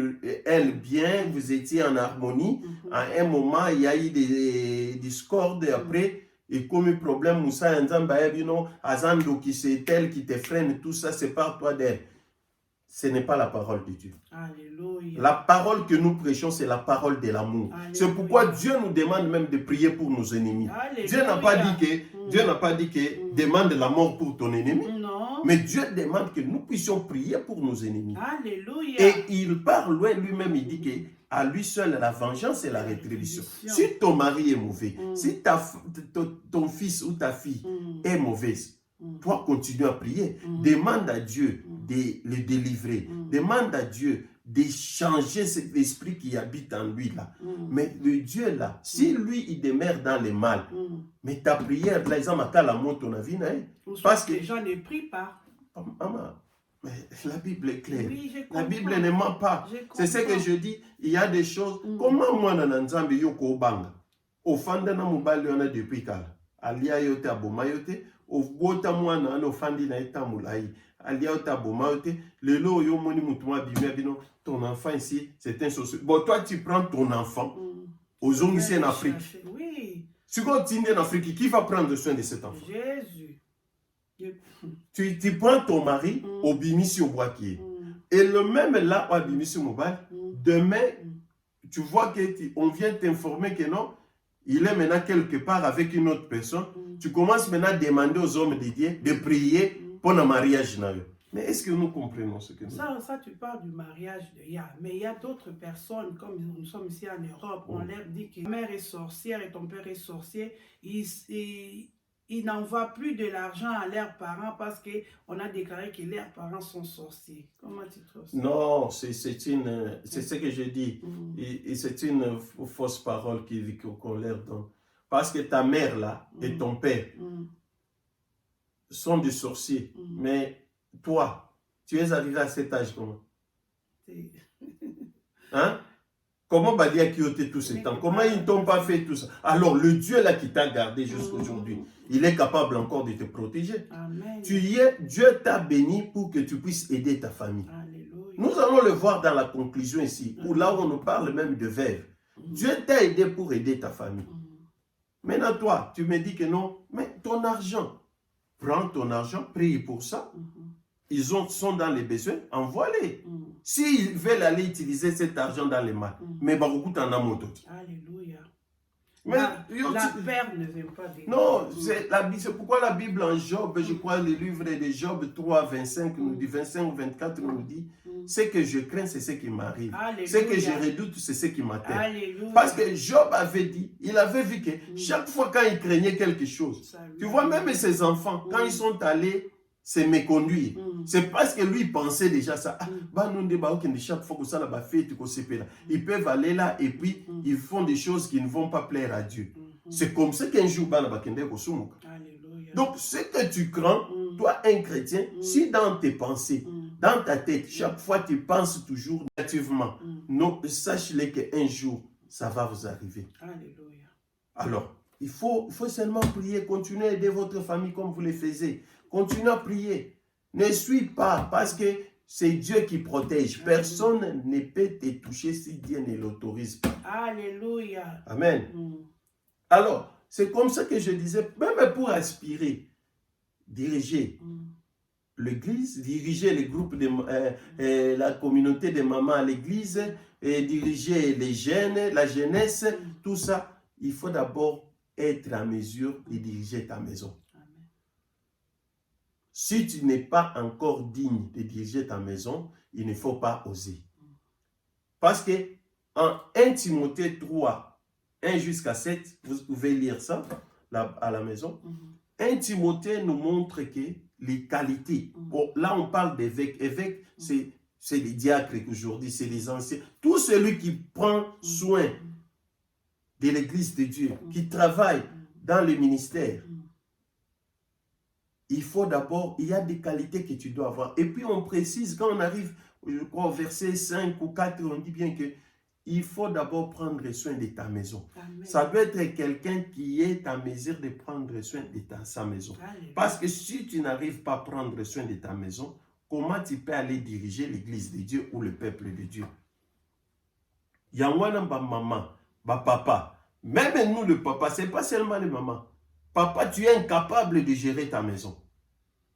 elle bien, vous étiez en harmonie, à un moment il y a eu des discordes après, et comme un problème, Moussa Nzambaebino, Azando qui c'est elle qui te freine, tout ça, c'est par toi d'elle. Ce n'est pas la parole de Dieu. Alléluia. La parole que nous prêchons, c'est la parole de l'amour. C'est pourquoi Dieu nous demande même de prier pour nos ennemis. Alléluia. Dieu n'a pas dit que demande la mort pour ton ennemi. Non. Mais Dieu demande que nous puissions prier pour nos ennemis. Alléluia. Et il parle loin lui-même, il dit que à lui seul la vengeance et la rétribution. Si ton mari est mauvais, si ton fils ou ta fille est mauvaise, toi, continue à prier. Demande à Dieu de le délivrer. Demande à Dieu de changer cet esprit qui habite en lui là. Mais le Dieu là, si lui il demeure dans le mal, mais ta prière là, ils ont marqué la mort ton avis, parce que les gens ne prient pas. Maman, mais la Bible est claire. Oui, la Bible ne ment pas. C'est ce que je dis. Il y a des choses. Comment moi dans Nzambe yoko banga? Ofanda na mobali on a depuis kala. Alia yote aboma yote. Obota mwana na ofandi na etamulai. Alia yote aboma yote. Lelo yo moni mutuma bimia bino. Ton enfant ici, c'est un social. Bon, toi tu prends ton enfant. Aux hommes ici en Afrique. Oui. Si tu es en Afrique, qui va prendre soin de cet enfant? Jésus. Yep. Tu prends ton mari au Bimisi au Boakier. Et le même là, au Bimisi au Mobile, demain, tu vois qu'on vient t'informer que non, il est maintenant quelque part avec une autre personne. Tu commences maintenant à demander aux hommes de Dieu de prier pour le mariage. Mais est-ce que nous comprenons ce que nous Ça, tu parles du mariage de Yah. Mais il y a d'autres personnes, comme nous sommes ici en Europe, on leur dit que ta mère est sorcière et ton père est sorcier. Ils n'envoient plus de l'argent à leurs parents parce qu'on a déclaré que leurs parents sont sorciers. Comment tu trouves ça? Non, c'est ce que je dis. Et c'est une fausse parole qu'on leur donne. Parce que ta mère là et ton père sont des sorciers. Mais toi, tu es arrivé à cet âge comment? Hein? Comment Badia qui ôté tout ce temps? Comment ils ne t'ont pas fait tout ça? Alors, le Dieu là qui t'a gardé jusqu'aujourd'hui, il est capable encore de te protéger. Amen. Dieu t'a béni pour que tu puisses aider ta famille. Alléluia. Nous allons le voir dans la conclusion ici, où là où on nous parle même de veuve. Dieu t'a aidé pour aider ta famille. Maintenant, toi, tu me dis que non, mais ton argent, prends ton argent, prie pour ça. Ils sont dans les besoins, envoie-les. S'ils veulent aller utiliser cet argent dans les mal, mais beaucoup t'en a monté. Alléluia. Mais la perte ne vient pas des... Non, c'est pourquoi la Bible en Job, je crois le livre de Job 3, 25, nous dit, 25 ou 24 nous dit, ce que je crains, c'est ce qui m'arrive. Ce que je redoute, c'est ce qui m'atteint. Parce que Job avait dit, il avait vu que chaque fois quand il craignait quelque chose, tu vois même ses enfants, quand ils sont allés se méconduire, c'est parce que lui pensait déjà ça. Chaque fois que ça va faire, ils peuvent aller là et puis ils font des choses qui ne vont pas plaire à Dieu. C'est comme ça qu'un jour, donc ce que tu crains, toi un chrétien, si dans tes pensées, dans ta tête, chaque fois tu penses toujours négativement, non, sache-le qu'un jour, ça va vous arriver. Alléluia. Alors, il faut seulement prier, continuer à aider votre famille comme vous le faisiez. Continuez à prier. Ne suis pas, parce que c'est Dieu qui protège. Personne ne peut te toucher si Dieu ne l'autorise pas. Alléluia. Amen. Alors, c'est comme ça que je disais, même pour aspirer, diriger l'église, diriger les groupes, la communauté des mamans à l'église, et diriger les jeunes, la jeunesse, tout ça, il faut d'abord être en mesure de diriger ta maison. Si tu n'es pas encore digne de diriger ta maison, il ne faut pas oser. Parce que en 1 Timothée 3, 1 jusqu'à 7, vous pouvez lire ça là, à la maison. 1 Timothée nous montre que les qualités, bon, là on parle d'évêques, évêques, c'est les diacres aujourd'hui, c'est les anciens. Tout celui qui prend soin de l'église de Dieu, qui travaille dans le ministère, il faut d'abord, il y a des qualités que tu dois avoir. Et puis on précise, quand on arrive, je crois au verset 5 ou 4, on dit bien que il faut d'abord prendre soin de ta maison. Amen. Ça doit être quelqu'un qui est en mesure de prendre soin de sa maison. Amen. Parce que si tu n'arrives pas à prendre soin de ta maison, comment tu peux aller diriger l'église de Dieu ou le peuple de Dieu? Il y a un maman, papa. Même nous, le papa, ce n'est pas seulement les mamans. Papa, tu es incapable de gérer ta maison.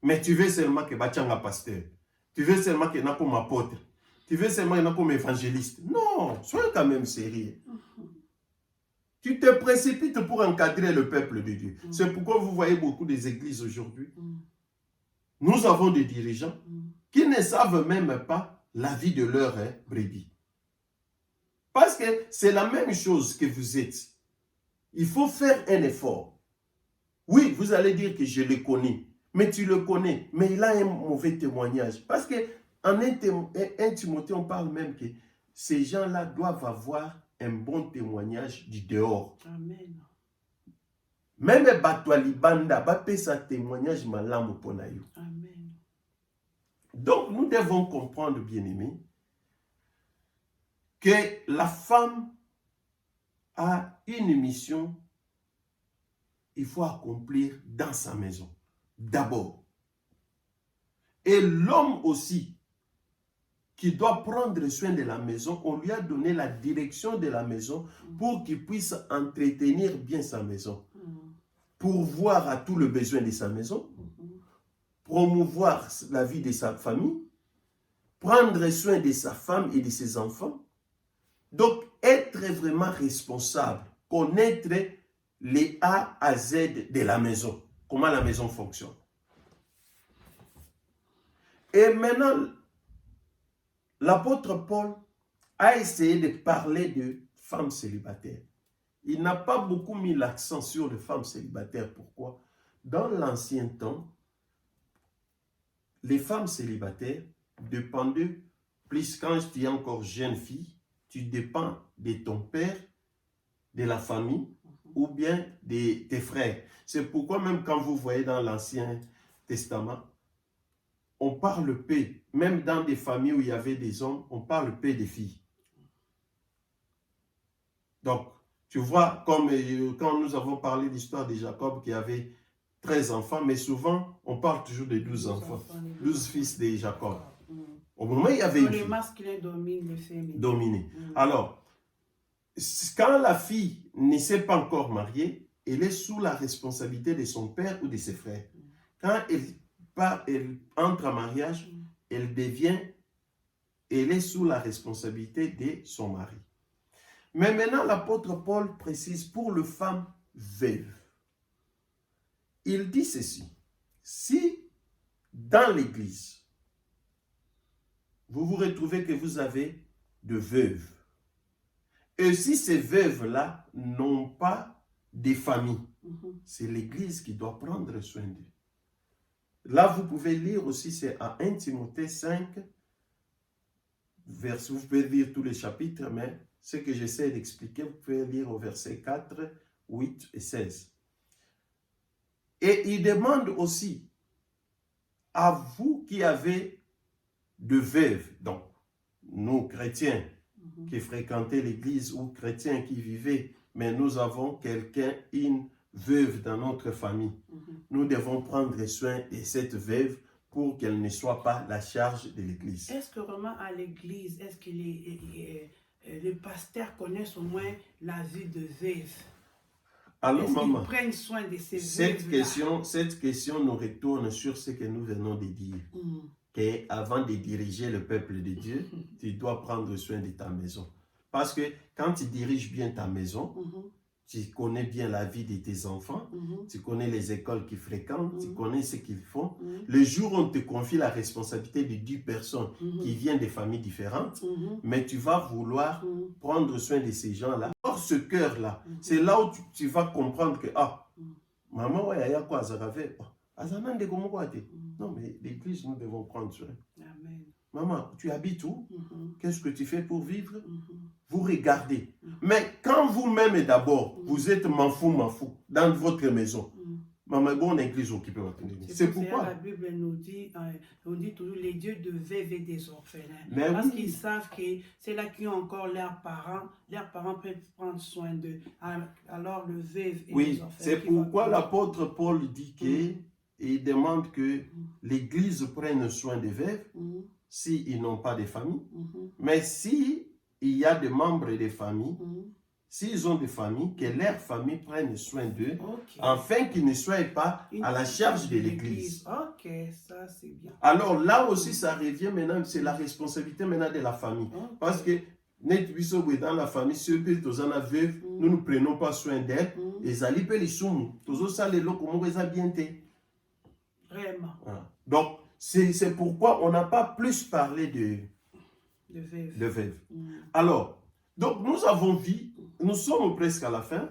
Mais tu veux seulement que tu sois pasteur. Tu veux seulement que tu sois comme apôtre. Tu veux seulement que tu sois comme évangéliste. Non, sois quand même sérieux. Tu te précipites pour encadrer le peuple de Dieu. C'est pourquoi vous voyez beaucoup des églises aujourd'hui. Nous avons des dirigeants qui ne savent même pas la vie de leur brebis. Parce que c'est la même chose que vous êtes. Il faut faire un effort. Oui, vous allez dire que je le connais, mais tu le connais, mais il a un mauvais témoignage. Parce qu'en 1 Timothée, on parle même que ces gens-là doivent avoir un bon témoignage du dehors. Amen. Même Batwali Banda, Bapé sa témoignage malamu ponayo. Amen. Donc, nous devons comprendre, bien-aimés, que la femme a une mission. Il faut accomplir dans sa maison, d'abord. Et l'homme aussi, qui doit prendre soin de la maison, on lui a donné la direction de la maison pour qu'il puisse entretenir bien sa maison, pourvoir à tout le besoin de sa maison, promouvoir la vie de sa famille, prendre soin de sa femme et de ses enfants. Donc, être vraiment responsable, connaître les A à Z de la maison, comment la maison fonctionne. Et maintenant, l'apôtre Paul a essayé de parler de femmes célibataires. Il n'a pas beaucoup mis l'accent sur les femmes célibataires. Pourquoi? Dans l'ancien temps, les femmes célibataires dépendaient plus, quand tu es encore jeune fille, tu dépends de ton père, de la famille ou bien de tes frères. C'est pourquoi même quand vous voyez dans l'Ancien Testament, on parle peu, même dans des familles où il y avait des hommes, on parle peu des filles. Donc, tu vois, comme quand nous avons parlé de l'histoire de Jacob qui avait 13 enfants, mais souvent, on parle toujours de 12 enfants, 12 fils de Jacob. Au moment où il y avait une fille. Les masculins dominent les féminins. Dominés. Alors, quand la fille ne s'est pas encore mariée, elle est sous la responsabilité de son père ou de ses frères. Quand elle entre en mariage, elle est sous la responsabilité de son mari. Mais maintenant, l'apôtre Paul précise pour les femmes veuves. Il dit ceci: si dans l'église, vous vous retrouvez que vous avez de veuves, et si ces veuves-là n'ont pas de famille, c'est l'église qui doit prendre soin d'eux. Là, vous pouvez lire aussi, c'est à 1 Timothée 5, vous pouvez lire tous les chapitres, mais ce que j'essaie d'expliquer, vous pouvez lire au verset 4, 8 et 16. Et il demande aussi à vous qui avez de veuves, donc nous chrétiens qui fréquentaient l'église ou chrétiens qui vivaient, mais nous avons une veuve dans notre famille. Nous devons prendre soin de cette veuve pour qu'elle ne soit pas la charge de l'église. Est-ce que vraiment à l'église, est-ce que les pasteurs connaissent au moins la vie de veuve? Alors, maman, ils prennent soin de ces cette question nous retourne sur ce que nous venons de dire. Qu'avant de diriger le peuple de Dieu, tu dois prendre soin de ta maison. Parce que quand tu diriges bien ta maison, tu connais bien la vie de tes enfants, tu connais les écoles qu'ils fréquentent, tu connais ce qu'ils font. Le jour où on te confie la responsabilité de 10 personnes qui viennent de familles différentes, mais tu vas vouloir prendre soin de ces gens-là. Or, ce cœur-là, c'est là où tu vas comprendre que, maman, ouais, il y a quoi, ça va faire. Non, mais l'église, nous devons prendre soin. Amen. Maman, tu habites où? Qu'est-ce que tu fais pour vivre? Vous regardez. Mais quand vous-même d'abord, vous êtes m'en-fou dans votre maison, maman, bon, l'église occupée. C'est pourquoi la Bible nous dit toujours les dieux de veuves et des orphelins. Mais parce qu'ils savent que c'est là qu'ils ont encore leurs parents peuvent prendre soin d'eux. Alors le veuve et les orphelins. C'est pourquoi l'apôtre Paul dit qu'il demande que l'église prenne soin des veuves s'ils n'ont pas de famille. Mais si il y a des membres des familles, s'ils ont des familles, que leur famille prenne soin d'eux, afin qu'ils ne soient pas à la charge de l'église. Ok, ça c'est bien. Alors là aussi, ça revient maintenant, c'est la responsabilité maintenant de la famille. Parce que dans la famille, ceux qui sont veuves, nous ne prenons pas soin d'elles, et allaient les soumous. Tous ça les lots comment ils bien. Vraiment. Donc, c'est pourquoi on n'a pas plus parlé de veuves. Alors, donc nous avons vu, nous sommes presque à la fin.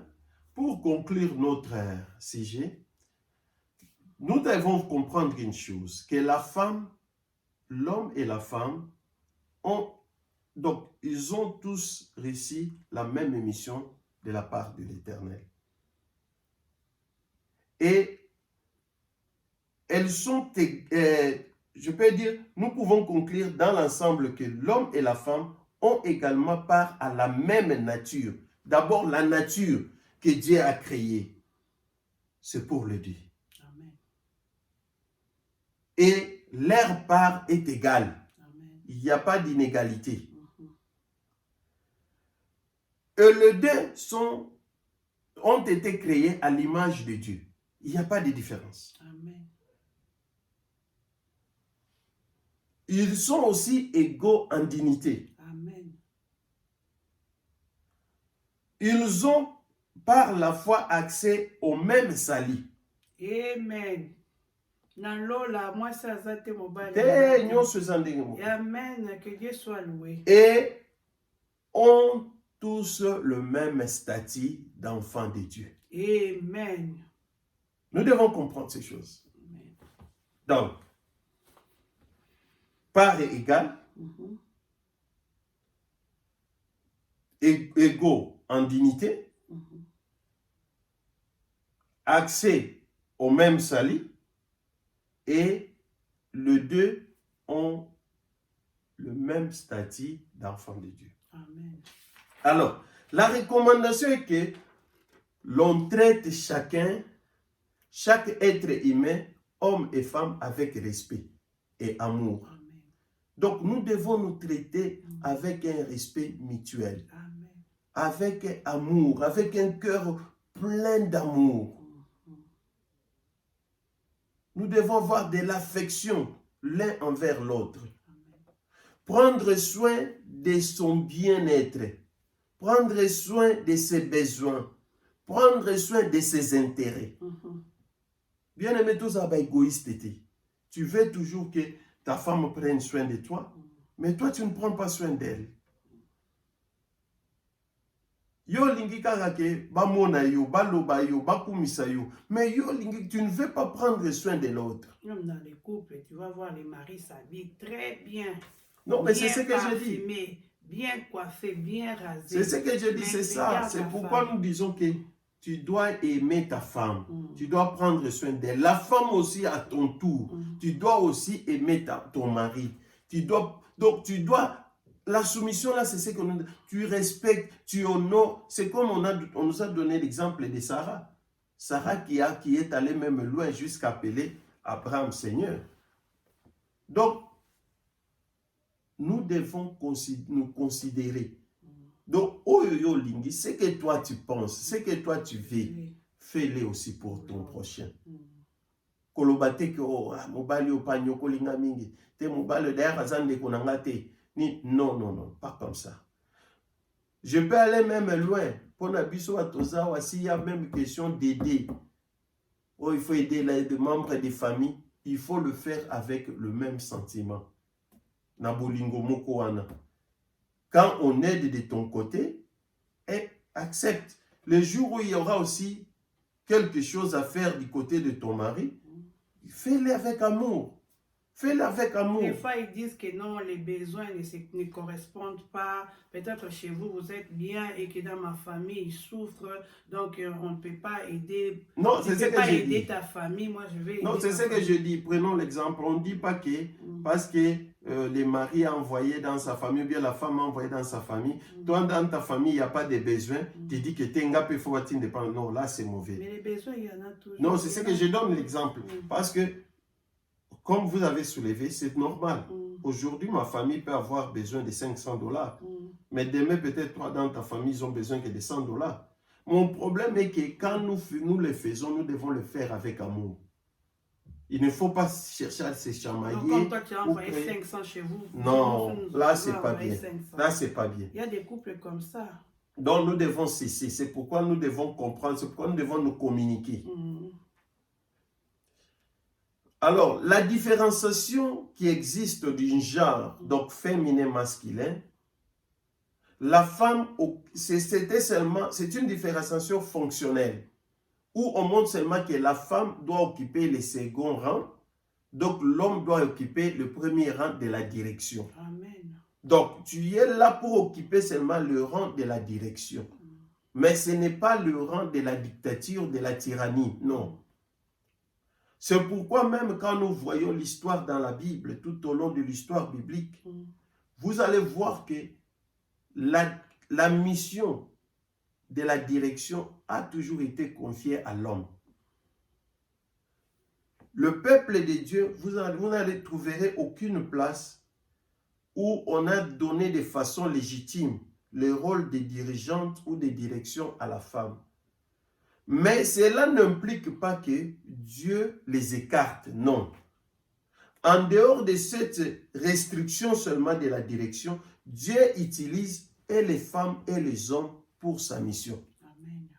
Pour conclure notre sujet, nous devons comprendre une chose, que la femme, l'homme et la femme ils ont tous réussi la même mission de la part de l'Éternel. Et elles sont, je peux dire, nous pouvons conclure dans l'ensemble que l'homme et la femme ont également part à la même nature. D'abord, la nature que Dieu a créée, c'est pour le Dieu. Amen. Et leur part est égale. Amen. Il n'y a pas d'inégalité. Et les deux ont été créés à l'image de Dieu. Il n'y a pas de différence. Amen. ils sont aussi égaux en dignité. Amen. Ils ont par la foi accès au même salut. Amen. Nalola, moi ça zate mobile. Te nyonso eza ndenge moko. Amen. Que Dieu soit loué. Et ont tous le même statut d'enfants de Dieu. Amen. Nous devons comprendre ces choses. Amen. Donc, part égale, Mhm. égaux en dignité, Mhm. accès au même salut, et les deux ont le même statut d'enfants de Dieu. Amen. Alors, la recommandation est que l'on traite chaque être humain, homme et femme, avec respect et amour. Amen. Donc, nous devons nous traiter avec un respect mutuel, Amen. avec amour, avec un cœur plein d'amour. Mhm. Nous devons avoir de l'affection l'un envers l'autre. Amen. Prendre soin de son bien-être, prendre soin de ses besoins, prendre soin de ses intérêts. Mhm. Bien aimé, tous les égoïstes, tu veux toujours que ta femme prenne soin de toi, mais toi tu ne prends pas soin d'elle. Yo lingi kaka ke bamona yo, baloba yo, bakumisa yo, mais yo lingi, tu ne veux pas prendre soin de l'autre. Même dans les couples, tu vas voir les maris s'habillent très bien. Non, mais c'est Bien ce que je dis. parfumés, bien coiffés, bien rasés. C'est ce que je dis, Mais c'est ça. regarde C'est la pourquoi femme. nous disons que tu dois aimer ta femme. Mm. Tu dois prendre soin d'elle. La femme aussi à ton tour. Mm. Tu dois aussi aimer ton mari. Donc tu dois... La soumission là, c'est ce que tu respectes, tu honores. C'est comme on nous a donné l'exemple de Sarah. Sarah qui est allée même loin jusqu'à appeler Abraham Seigneur. Donc, nous devons nous considérer. Donc, oh yo lingi, ce que toi tu penses, ce que toi tu veux, Oui. fais-le aussi pour ton prochain. Mm. Kolobate ko mobali opanyo kolinga mingi, te mobali d'ailleurs azande konanga te. Non, non, non, pas comme ça. Je peux aller même loin. Pour Nabiso Atoza, aussi, il y a même question d'aider. Oh, il faut aider les membres des familles. Il faut le faire avec le même sentiment. Nabolingo moko wana. Quand on aide de ton côté, accepte. Le jour où il y aura aussi quelque chose à faire du côté de ton mari, fais-le avec amour. Fais-le avec amour. Des fois, ils disent que non, les besoins ne correspondent pas. Peut-être chez vous, vous êtes bien et que dans ma famille, ils souffrent. Donc, on ne peut pas aider. Non, Tu c'est ce ne peux pas que je aider dis. ta famille. Moi, je vais aider. Non, c'est ce que je dis. Prenons l'exemple. On ne dit pas que parce que le mari a envoyé dans sa famille, ou bien la femme a envoyé dans sa famille, toi, dans ta famille, il n'y a pas de besoin. Tu dis que Tenga peut faut indépendant. Non, là, c'est mauvais. Mais les besoins, il y en a toujours. Non, c'est ce que je donne l'exemple. Parce que, comme vous avez soulevé, c'est normal. Aujourd'hui, ma famille peut avoir besoin de $500. Mais demain, peut-être toi, dans ta famille, ils ont besoin que de $100. Mon problème est que quand nous le faisons, nous devons le faire avec amour. Il ne faut pas chercher à se chamailler. Donc, comme toi, tu as envoyé 500 chez vous. Non, nous là, c'est avons pas envoyé bien. 500. Là, c'est pas bien. Il y a des couples comme ça. Donc, nous devons cesser. C'est pourquoi nous devons comprendre. C'est pourquoi nous devons nous communiquer. Alors, la différenciation qui existe d'un genre, donc féminin-masculin, la femme, c'est une différenciation fonctionnelle, où on montre seulement que la femme doit occuper le second rang, donc l'homme doit occuper le premier rang de la direction. Amen. Donc, tu es là pour occuper seulement le rang de la direction. Mais ce n'est pas le rang de la dictature, de la tyrannie, non. C'est pourquoi même quand nous voyons l'histoire dans la Bible, tout au long de l'histoire biblique, vous allez voir que la mission de la direction a toujours été confiée à l'homme. Le peuple de Dieu, vous n'allez trouver aucune place où on a donné de façon légitime le rôle de dirigeante ou de direction à la femme. Mais cela n'implique pas que Dieu les écarte, non. En dehors de cette restriction seulement de la direction, Dieu utilise et les femmes et les hommes pour sa mission. Amen.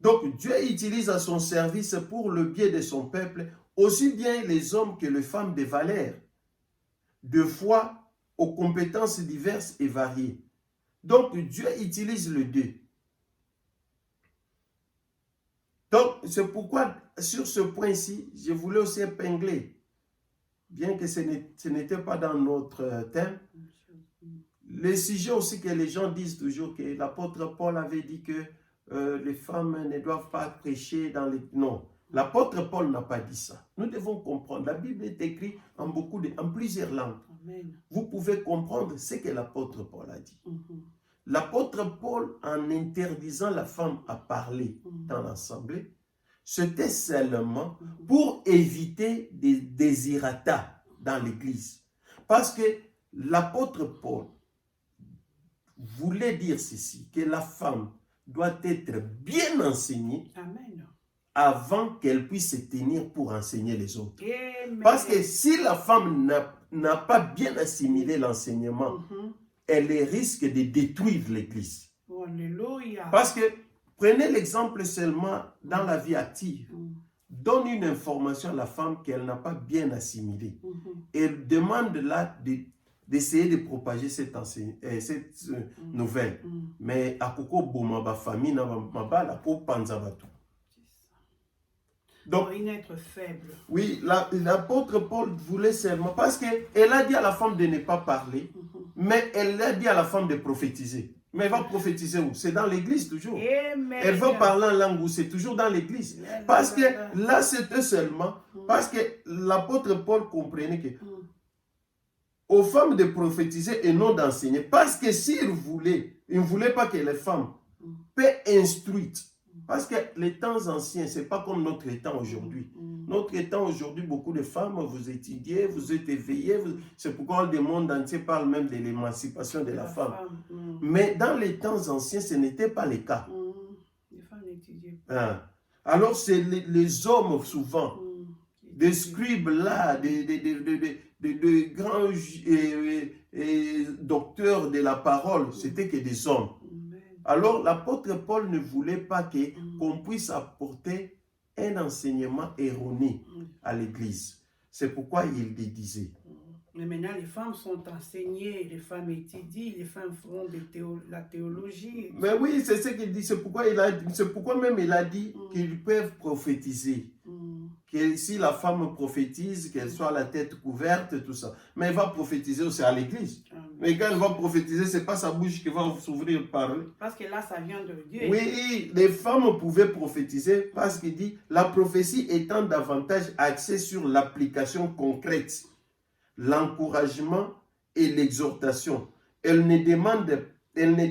Donc, Dieu utilise à son service pour le bien de son peuple, aussi bien les hommes que les femmes de valeur, de foi, aux compétences diverses et variées. Donc, Dieu utilise les deux. Donc, c'est pourquoi, sur ce point-ci, je voulais aussi épingler, bien que ce n'était pas dans notre thème, le sujet aussi que les gens disent toujours que l'apôtre Paul avait dit que les femmes ne doivent pas prêcher dans les... Non, l'apôtre Paul n'a pas dit ça. Nous devons comprendre. La Bible est écrite en plusieurs langues. Amen. Vous pouvez comprendre ce que l'apôtre Paul a dit. L'apôtre Paul, en interdisant la femme à parler dans l'assemblée, c'était seulement pour éviter des désirata dans l'église. Parce que l'apôtre Paul voulait dire ceci, que la femme doit être bien enseignée. Amen. Avant qu'elle puisse se tenir pour enseigner les autres. Amen. Parce que si la femme n'a pas bien assimilé l'enseignement, elle risque de détruire l'église. Alléluia. Parce que, prenez l'exemple seulement dans la vie active. Donne une information à la femme qu'elle n'a pas bien assimilée. Elle demande là d'essayer de propager cette nouvelle. Mais à koko boma ba famille na ba la pour panza batou. Donc, une être faible. Oui, l'apôtre Paul voulait seulement, parce qu'elle a dit à la femme de ne pas parler, mais elle a dit à la femme de prophétiser. Mais elle va prophétiser où? C'est dans l'église toujours. Amen. Elle va parler en langue où? C'est toujours dans l'église. Parce que là, c'était seulement, parce que l'apôtre Paul comprenait que aux femmes de prophétiser et non d'enseigner. Parce que s'il voulait, il ne voulait pas que les femmes paient instruites. Parce que les temps anciens, ce n'est pas comme notre temps aujourd'hui. Notre temps aujourd'hui, beaucoup de femmes, vous étudiez, vous êtes éveillés. C'est pourquoi le monde entier parle même de l'émancipation de la femme. Mais dans les temps anciens, ce n'était pas le cas. Les femmes n'étudiaient pas. Alors, c'est les hommes souvent, des scribes là, des grands docteurs de la parole, c'était que des hommes. Alors, l'apôtre Paul ne voulait pas qu'on puisse apporter un enseignement erroné à l'Église. C'est pourquoi il le disait. Mais maintenant, les femmes sont enseignées, les femmes étudient, les femmes font la théologie. Mais oui, c'est ce qu'il dit. C'est pourquoi même il a dit qu'ils peuvent prophétiser. Que si la femme prophétise, qu'elle soit la tête couverte, tout ça. Mais elle va prophétiser aussi à l'église. Mais quand elle va prophétiser, ce n'est pas sa bouche qui va s'ouvrir et parler. Parce que là, ça vient de Dieu. Oui, les femmes pouvaient prophétiser parce qu'il dit la prophétie étant davantage axée sur l'application concrète, l'encouragement et l'exhortation. Elle ne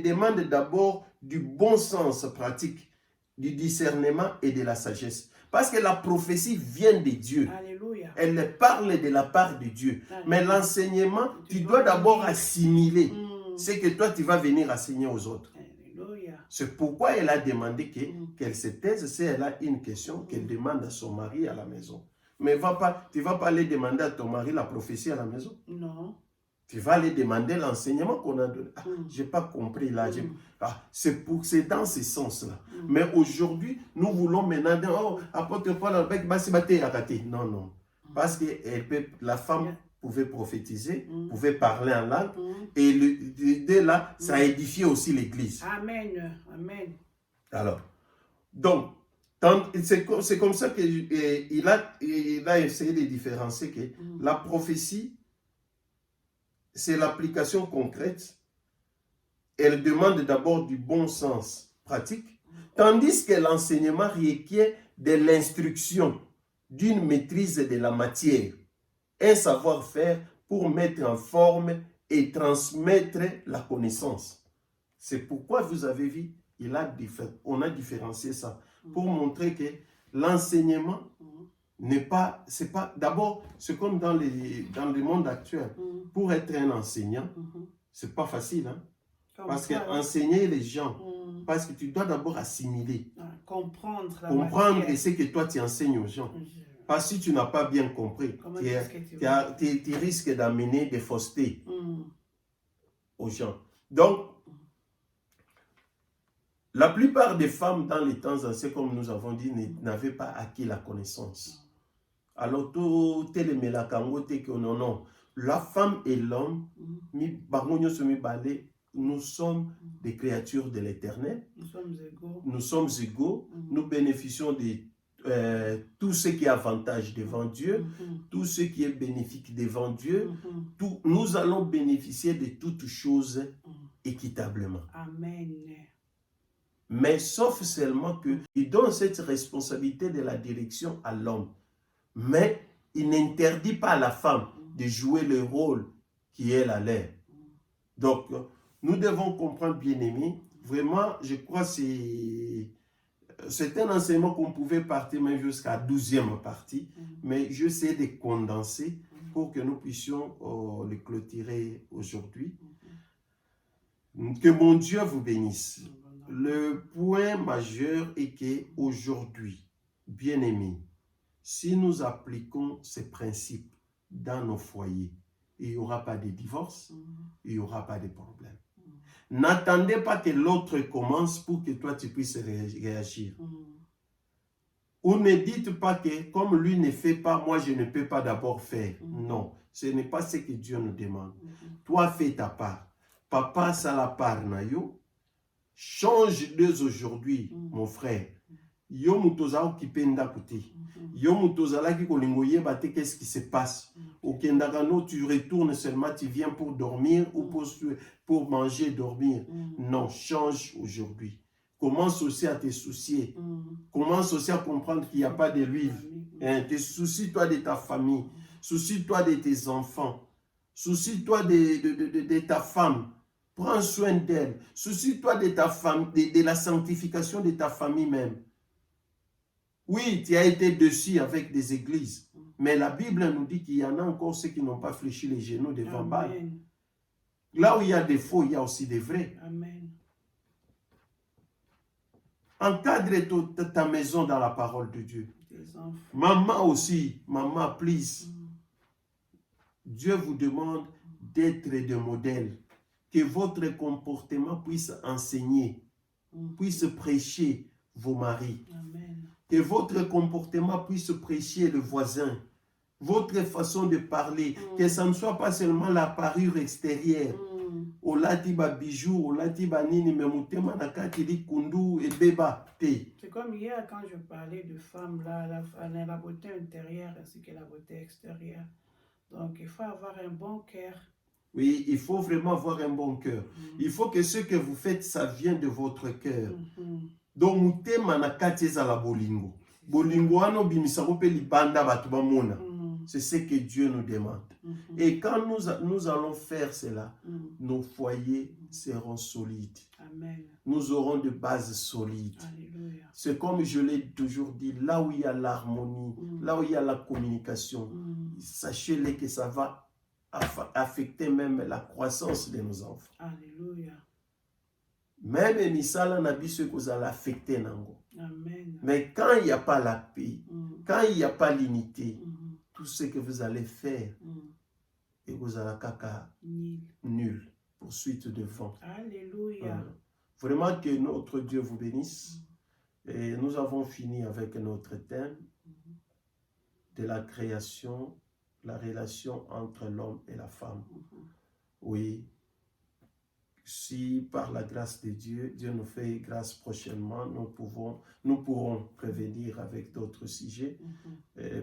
demande d'abord du bon sens pratique, du discernement et de la sagesse. Parce que la prophétie vient de Dieu. Alléluia. Elle parle de la part de Dieu. Alléluia. Mais l'enseignement, tu dois d'abord assimiler ce que toi, tu vas venir enseigner aux autres. Alléluia. C'est pourquoi elle a demandé qu'elle se taise si elle a une question, qu'elle demande à son mari à la maison. Mais tu ne vas pas aller demander à ton mari la prophétie à la maison. Non. Tu vas aller demander l'enseignement qu'on a donné. Je n'ai pas compris là. C'est dans ce sens-là. Mais aujourd'hui, nous voulons maintenant dire, oh, apôtre Paul, non, non. Parce que la femme pouvait prophétiser, pouvait parler en langue. Et l'idée là, ça édifiait aussi l'église. Amen. Amen. Alors, donc, c'est comme ça qu'il a essayé de différencier que la prophétie, c'est l'application concrète. Elle demande d'abord du bon sens pratique, tandis que l'enseignement requiert de l'instruction, d'une maîtrise de la matière, un savoir-faire pour mettre en forme et transmettre la connaissance. C'est pourquoi vous avez vu, on a différencié ça, pour montrer que l'enseignement d'abord, c'est comme dans le monde actuel. Pour être un enseignant, c'est pas facile, hein? Parce qu'enseigner les gens, parce que tu dois d'abord assimiler, comprendre ce que toi tu enseignes aux gens. Parce que si tu n'as pas bien compris, Comment est-ce que tu vas? tu risques d'amener des faussetés Mm. aux gens. Donc, la plupart des femmes dans les temps anciens, comme nous avons dit, n'avaient pas acquis la connaissance. Alors, tout tel que non, non. La femme et l'homme, nous sommes des créatures de l'Éternel. Nous sommes égaux. Nous sommes égaux. Nous bénéficions de tout ce qui est avantage devant Dieu, tout ce qui est bénéfique devant Dieu. Nous allons bénéficier de toutes choses équitablement. Amen. Mais sauf seulement qu'il donne cette responsabilité de la direction à l'homme. Mais il n'interdit pas à la femme de jouer le rôle qui est la leur. Donc, nous devons comprendre, bien-aimés, vraiment, je crois que c'est un enseignement qu'on pouvait partir même jusqu'à 12e partie, mais j'essaie de condenser pour que nous puissions le clôturer aujourd'hui. Que mon Dieu vous bénisse. Le point majeur est qu'aujourd'hui, bien-aimés, si nous appliquons ces principes dans nos foyers, il n'y aura pas de divorce, il n'y aura pas de problème. N'attendez pas que l'autre commence pour que toi tu puisses réagir. Ou ne dites pas que comme lui ne fait pas, moi je ne peux pas d'abord faire. Non, ce n'est pas ce que Dieu nous demande. Toi fais ta part. Papa ça la part na yo. Change dès aujourd'hui, mon frère. Yo mutoza occupé ndakuti. Yo mutoza ki kolingoye bate qu'est-ce qui se passe. Au Kendagano, tu retournes seulement, tu viens pour dormir ou pour manger, dormir. Non, change aujourd'hui. Commence aussi à te soucier. Commence aussi à comprendre qu'il n'y a pas de l'huile. Te soucie-toi de ta famille. Soucie-toi de tes enfants. Soucie-toi de ta femme. Prends soin d'elle. Soucie-toi de ta femme, de la sanctification de ta famille même. Oui, tu as été dessus avec des églises. Mais la Bible nous dit qu'il y en a encore ceux qui n'ont pas fléchi les genoux devant Baal. Là où il y a des faux, il y a aussi des vrais. Amen. Encadre ta maison dans la parole de Dieu. Maman aussi, maman, please. Dieu vous demande d'être des modèles. Que votre comportement puisse enseigner, puisse prêcher vos maris. Amen. Que votre comportement puisse prêcher le voisin. Votre façon de parler, que ça ne soit pas seulement la parure extérieure. Olatiba bijou, olatiba nini, mais mutema nakati di kundu et beba te. C'est comme hier quand je parlais de femmes, là, la beauté intérieure ainsi que la beauté extérieure. Donc il faut avoir un bon cœur. Oui, il faut vraiment avoir un bon cœur. Il faut que ce que vous faites, ça vient de votre cœur. Donc, mutema na kati ezala bolingo. Bolingo ano bimisako pe libanda batu bamona. C'est ce que Dieu nous demande. Et quand nous allons faire cela, nos foyers seront solides. Amen. Nous aurons de bases solides. Alléluia. C'est comme je l'ai toujours dit, là où il y a l'harmonie, là où il y a la communication, sachez-le que ça va affecter même la croissance de nos enfants. Alléluia. Même misala na biso kozala affecté nango. Amen. Mais quand il n'y a pas la paix, quand il n'y a pas l'unité, tout ce que vous allez faire, et vous allez kaka nul, poursuite de vent. Alléluia. Vraiment que notre Dieu vous bénisse. Et nous avons fini avec notre thème de la création, la relation entre l'homme et la femme. Oui. Si par la grâce de Dieu, Dieu nous fait grâce prochainement, nous pourrons revenir avec d'autres sujets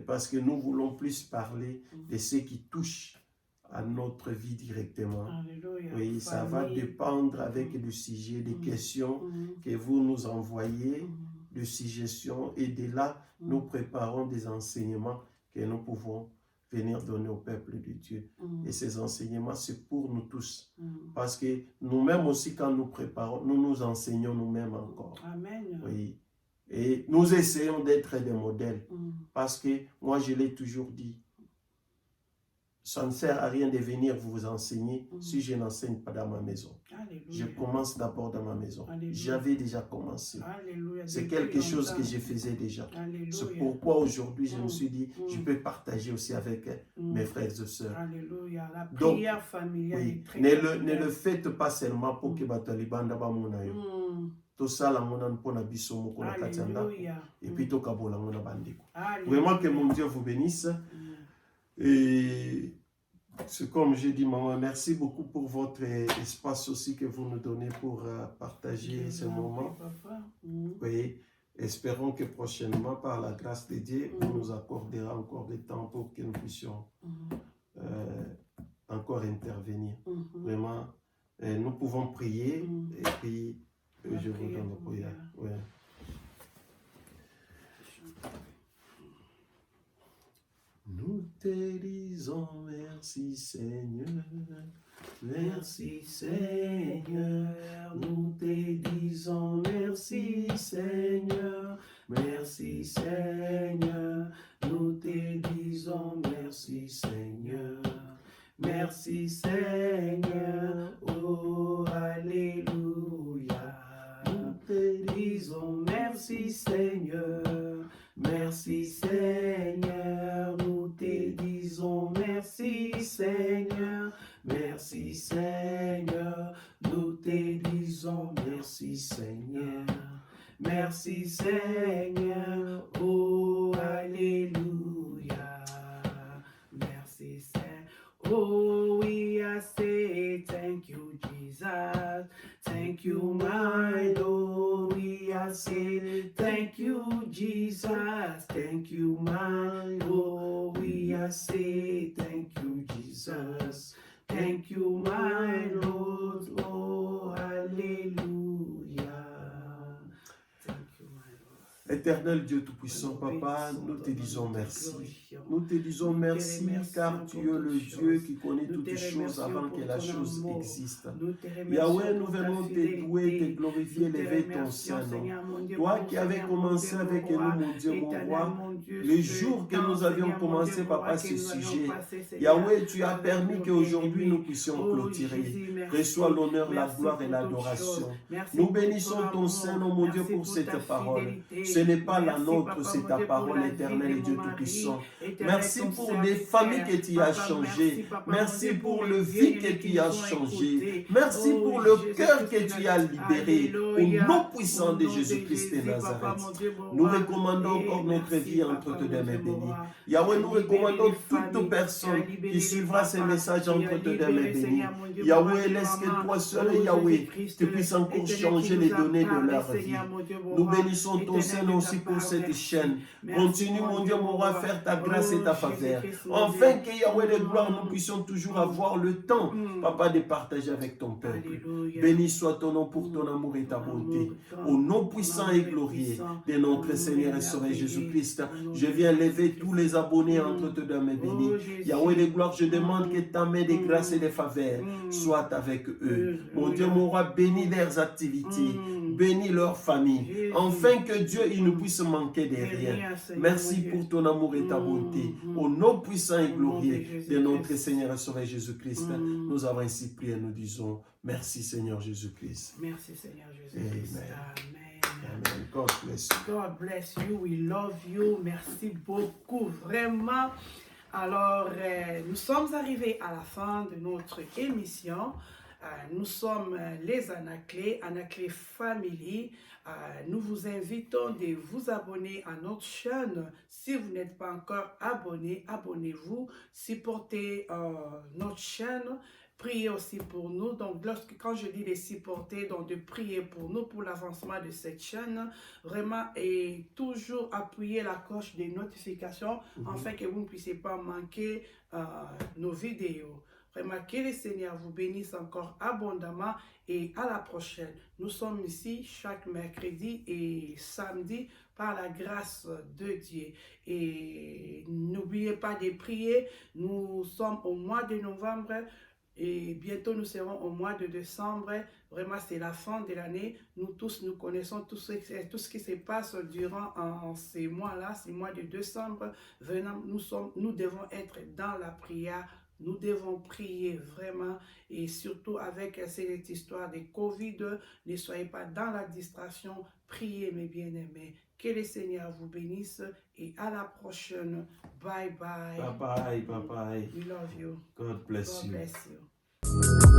parce que nous voulons plus parler de ce qui touche à notre vie directement. Alléluia. Oui, ça va dépendre avec le sujet, des questions que vous nous envoyez, de suggestions, et de là, nous préparons des enseignements que nous pouvons venir donner au peuple de Dieu. Et ces enseignements, c'est pour nous tous. Parce que nous-mêmes aussi, quand nous préparons, nous nous enseignons nous-mêmes encore. Amen. Oui. Et nous essayons d'être des modèles. Parce que moi, je l'ai toujours dit, ça ne sert à rien de venir vous enseigner si je n'enseigne pas dans ma maison. Alléluia. Je commence d'abord dans ma maison. Alléluia. J'avais déjà commencé. Alléluia. C'est Depuis quelque chose longtemps. que je faisais déjà. Alléluia. C'est pourquoi aujourd'hui je me suis dit, Mm. je peux partager aussi avec mes frères et sœurs. Alléluia. La Donc, prière familiale oui, est très ne capitale. le faites pas seulement pour que Batalibanda Bamunayo. Tout ça, la monnaie pour la bisomo pour la katianda. Alléluia. Et puis tout kabola mona bandiko. Alléluia. Vraiment que mon Dieu vous bénisse. Et c'est comme j'ai dit, maman, merci beaucoup pour votre espace aussi que vous nous donnez pour partager ce moment. Oui, espérons que prochainement, par la grâce de Dieu, vous nous accorderez encore du temps pour que nous puissions encore intervenir. Vraiment, nous pouvons prier et puis je vous donne la prière. Ouais. Nous te disons merci Seigneur, merci Seigneur, nous te disons merci Seigneur, merci Seigneur, nous te disons merci Seigneur, merci Seigneur, oh alléluia, nous te disons merci Seigneur, merci Seigneur, nous te disons merci Seigneur, merci Seigneur, nous te disons merci Seigneur, merci Seigneur, oh alléluia, merci Seigneur, oh we are say thank you Jesus, thank you my Lord, we are say thank you Jesus, thank you my Lord, we are say thank you Jesus, thank you my Lord, oh alléluia, thank you my Lord. Éternel Dieu Tout-Puissant, Papa, nous te disons merci. Nous te disons merci car tu es le Dieu qui connaît toutes les choses avant que la chose existe. Yahweh, nous venons te louer, te glorifier, élever ton Saint-Nom. Toi qui avais commencé avec nous, mon Dieu, mon roi, les jours que nous avions commencé, Papa, ce sujet, Yahweh, tu as permis qu'aujourd'hui nous puissions clôturer. Reçois l'honneur, la gloire et l'adoration. Nous bénissons ton Saint-Nom, mon Dieu, pour cette parole. Ce n'est pas la nôtre, c'est ta parole éternelle et Dieu Tout-Puissant. Merci pour les familles que tu as changées. Merci pour le vie que tu as changé. Merci pour le cœur que tu as libéré. Au nom puissant de Jésus-Christ de Nazareth. Nous recommandons encore notre vie entre tes mains bénies. Yahweh, nous recommandons toute personne qui suivra ces messages entre tes mains bénies. Yahweh, laisse que toi seul, Yahweh, tu puisses encore changer les données de leur vie. Nous bénissons ton Seigneur aussi pour cette chaîne. Continue, mon Dieu, mon roi, à faire ta grâce et ta faveur. Enfin que Yahweh de gloire, nous puissions toujours avoir le temps, Papa, de partager avec ton peuple. Béni soit ton nom pour ton amour et ta bonté. Au nom puissant et glorieux de notre Seigneur et Sauveur Jésus-Christ, je viens lever tous les abonnés entre tes deux mains bénies. Yahweh de gloire, je demande que ta main de grâce et de faveur soit avec eux. Mon Dieu, mon roi, bénis leurs activités, bénis leur famille. Enfin que Dieu, il ne puisse manquer de rien. Merci pour ton amour et ta bonté. Au nom puissant et glorieux de notre Seigneur et Sauveur Jésus-Christ, nous avons ainsi prié et nous disons merci Seigneur Jésus-Christ. Merci Seigneur Jésus-Christ. Amen. Amen. God bless you. God bless you. We love you. Merci beaucoup, vraiment. Alors, nous sommes arrivés à la fin de notre émission. Nous sommes les Anaclés, Anaclés Family. Nous vous invitons de vous abonner à notre chaîne. Si vous n'êtes pas encore abonné, abonnez-vous. Supportez notre chaîne. Priez aussi pour nous. Donc, quand je dis de supporter, donc de prier pour nous, pour l'avancement de cette chaîne, vraiment, et toujours appuyer la cloche des notifications, afin que vous ne puissiez pas manquer nos vidéos. Vraiment, que le Seigneur vous bénisse encore abondamment et à la prochaine. Nous sommes ici chaque mercredi et samedi par la grâce de Dieu. Et n'oubliez pas de prier. Nous sommes au mois de novembre. Et bientôt, nous serons au mois de décembre. Vraiment, c'est la fin de l'année. Nous tous, nous connaissons tout ce qui se passe durant ces mois-là, ces mois de décembre. Nous devons être dans la prière Nous devons prier vraiment et surtout avec cette histoire de Covid, ne soyez pas dans la distraction, priez mes bien-aimés. Que le Seigneur vous bénisse et à la prochaine. Bye bye. Bye bye, bye bye. We love you. God bless God you. bless you.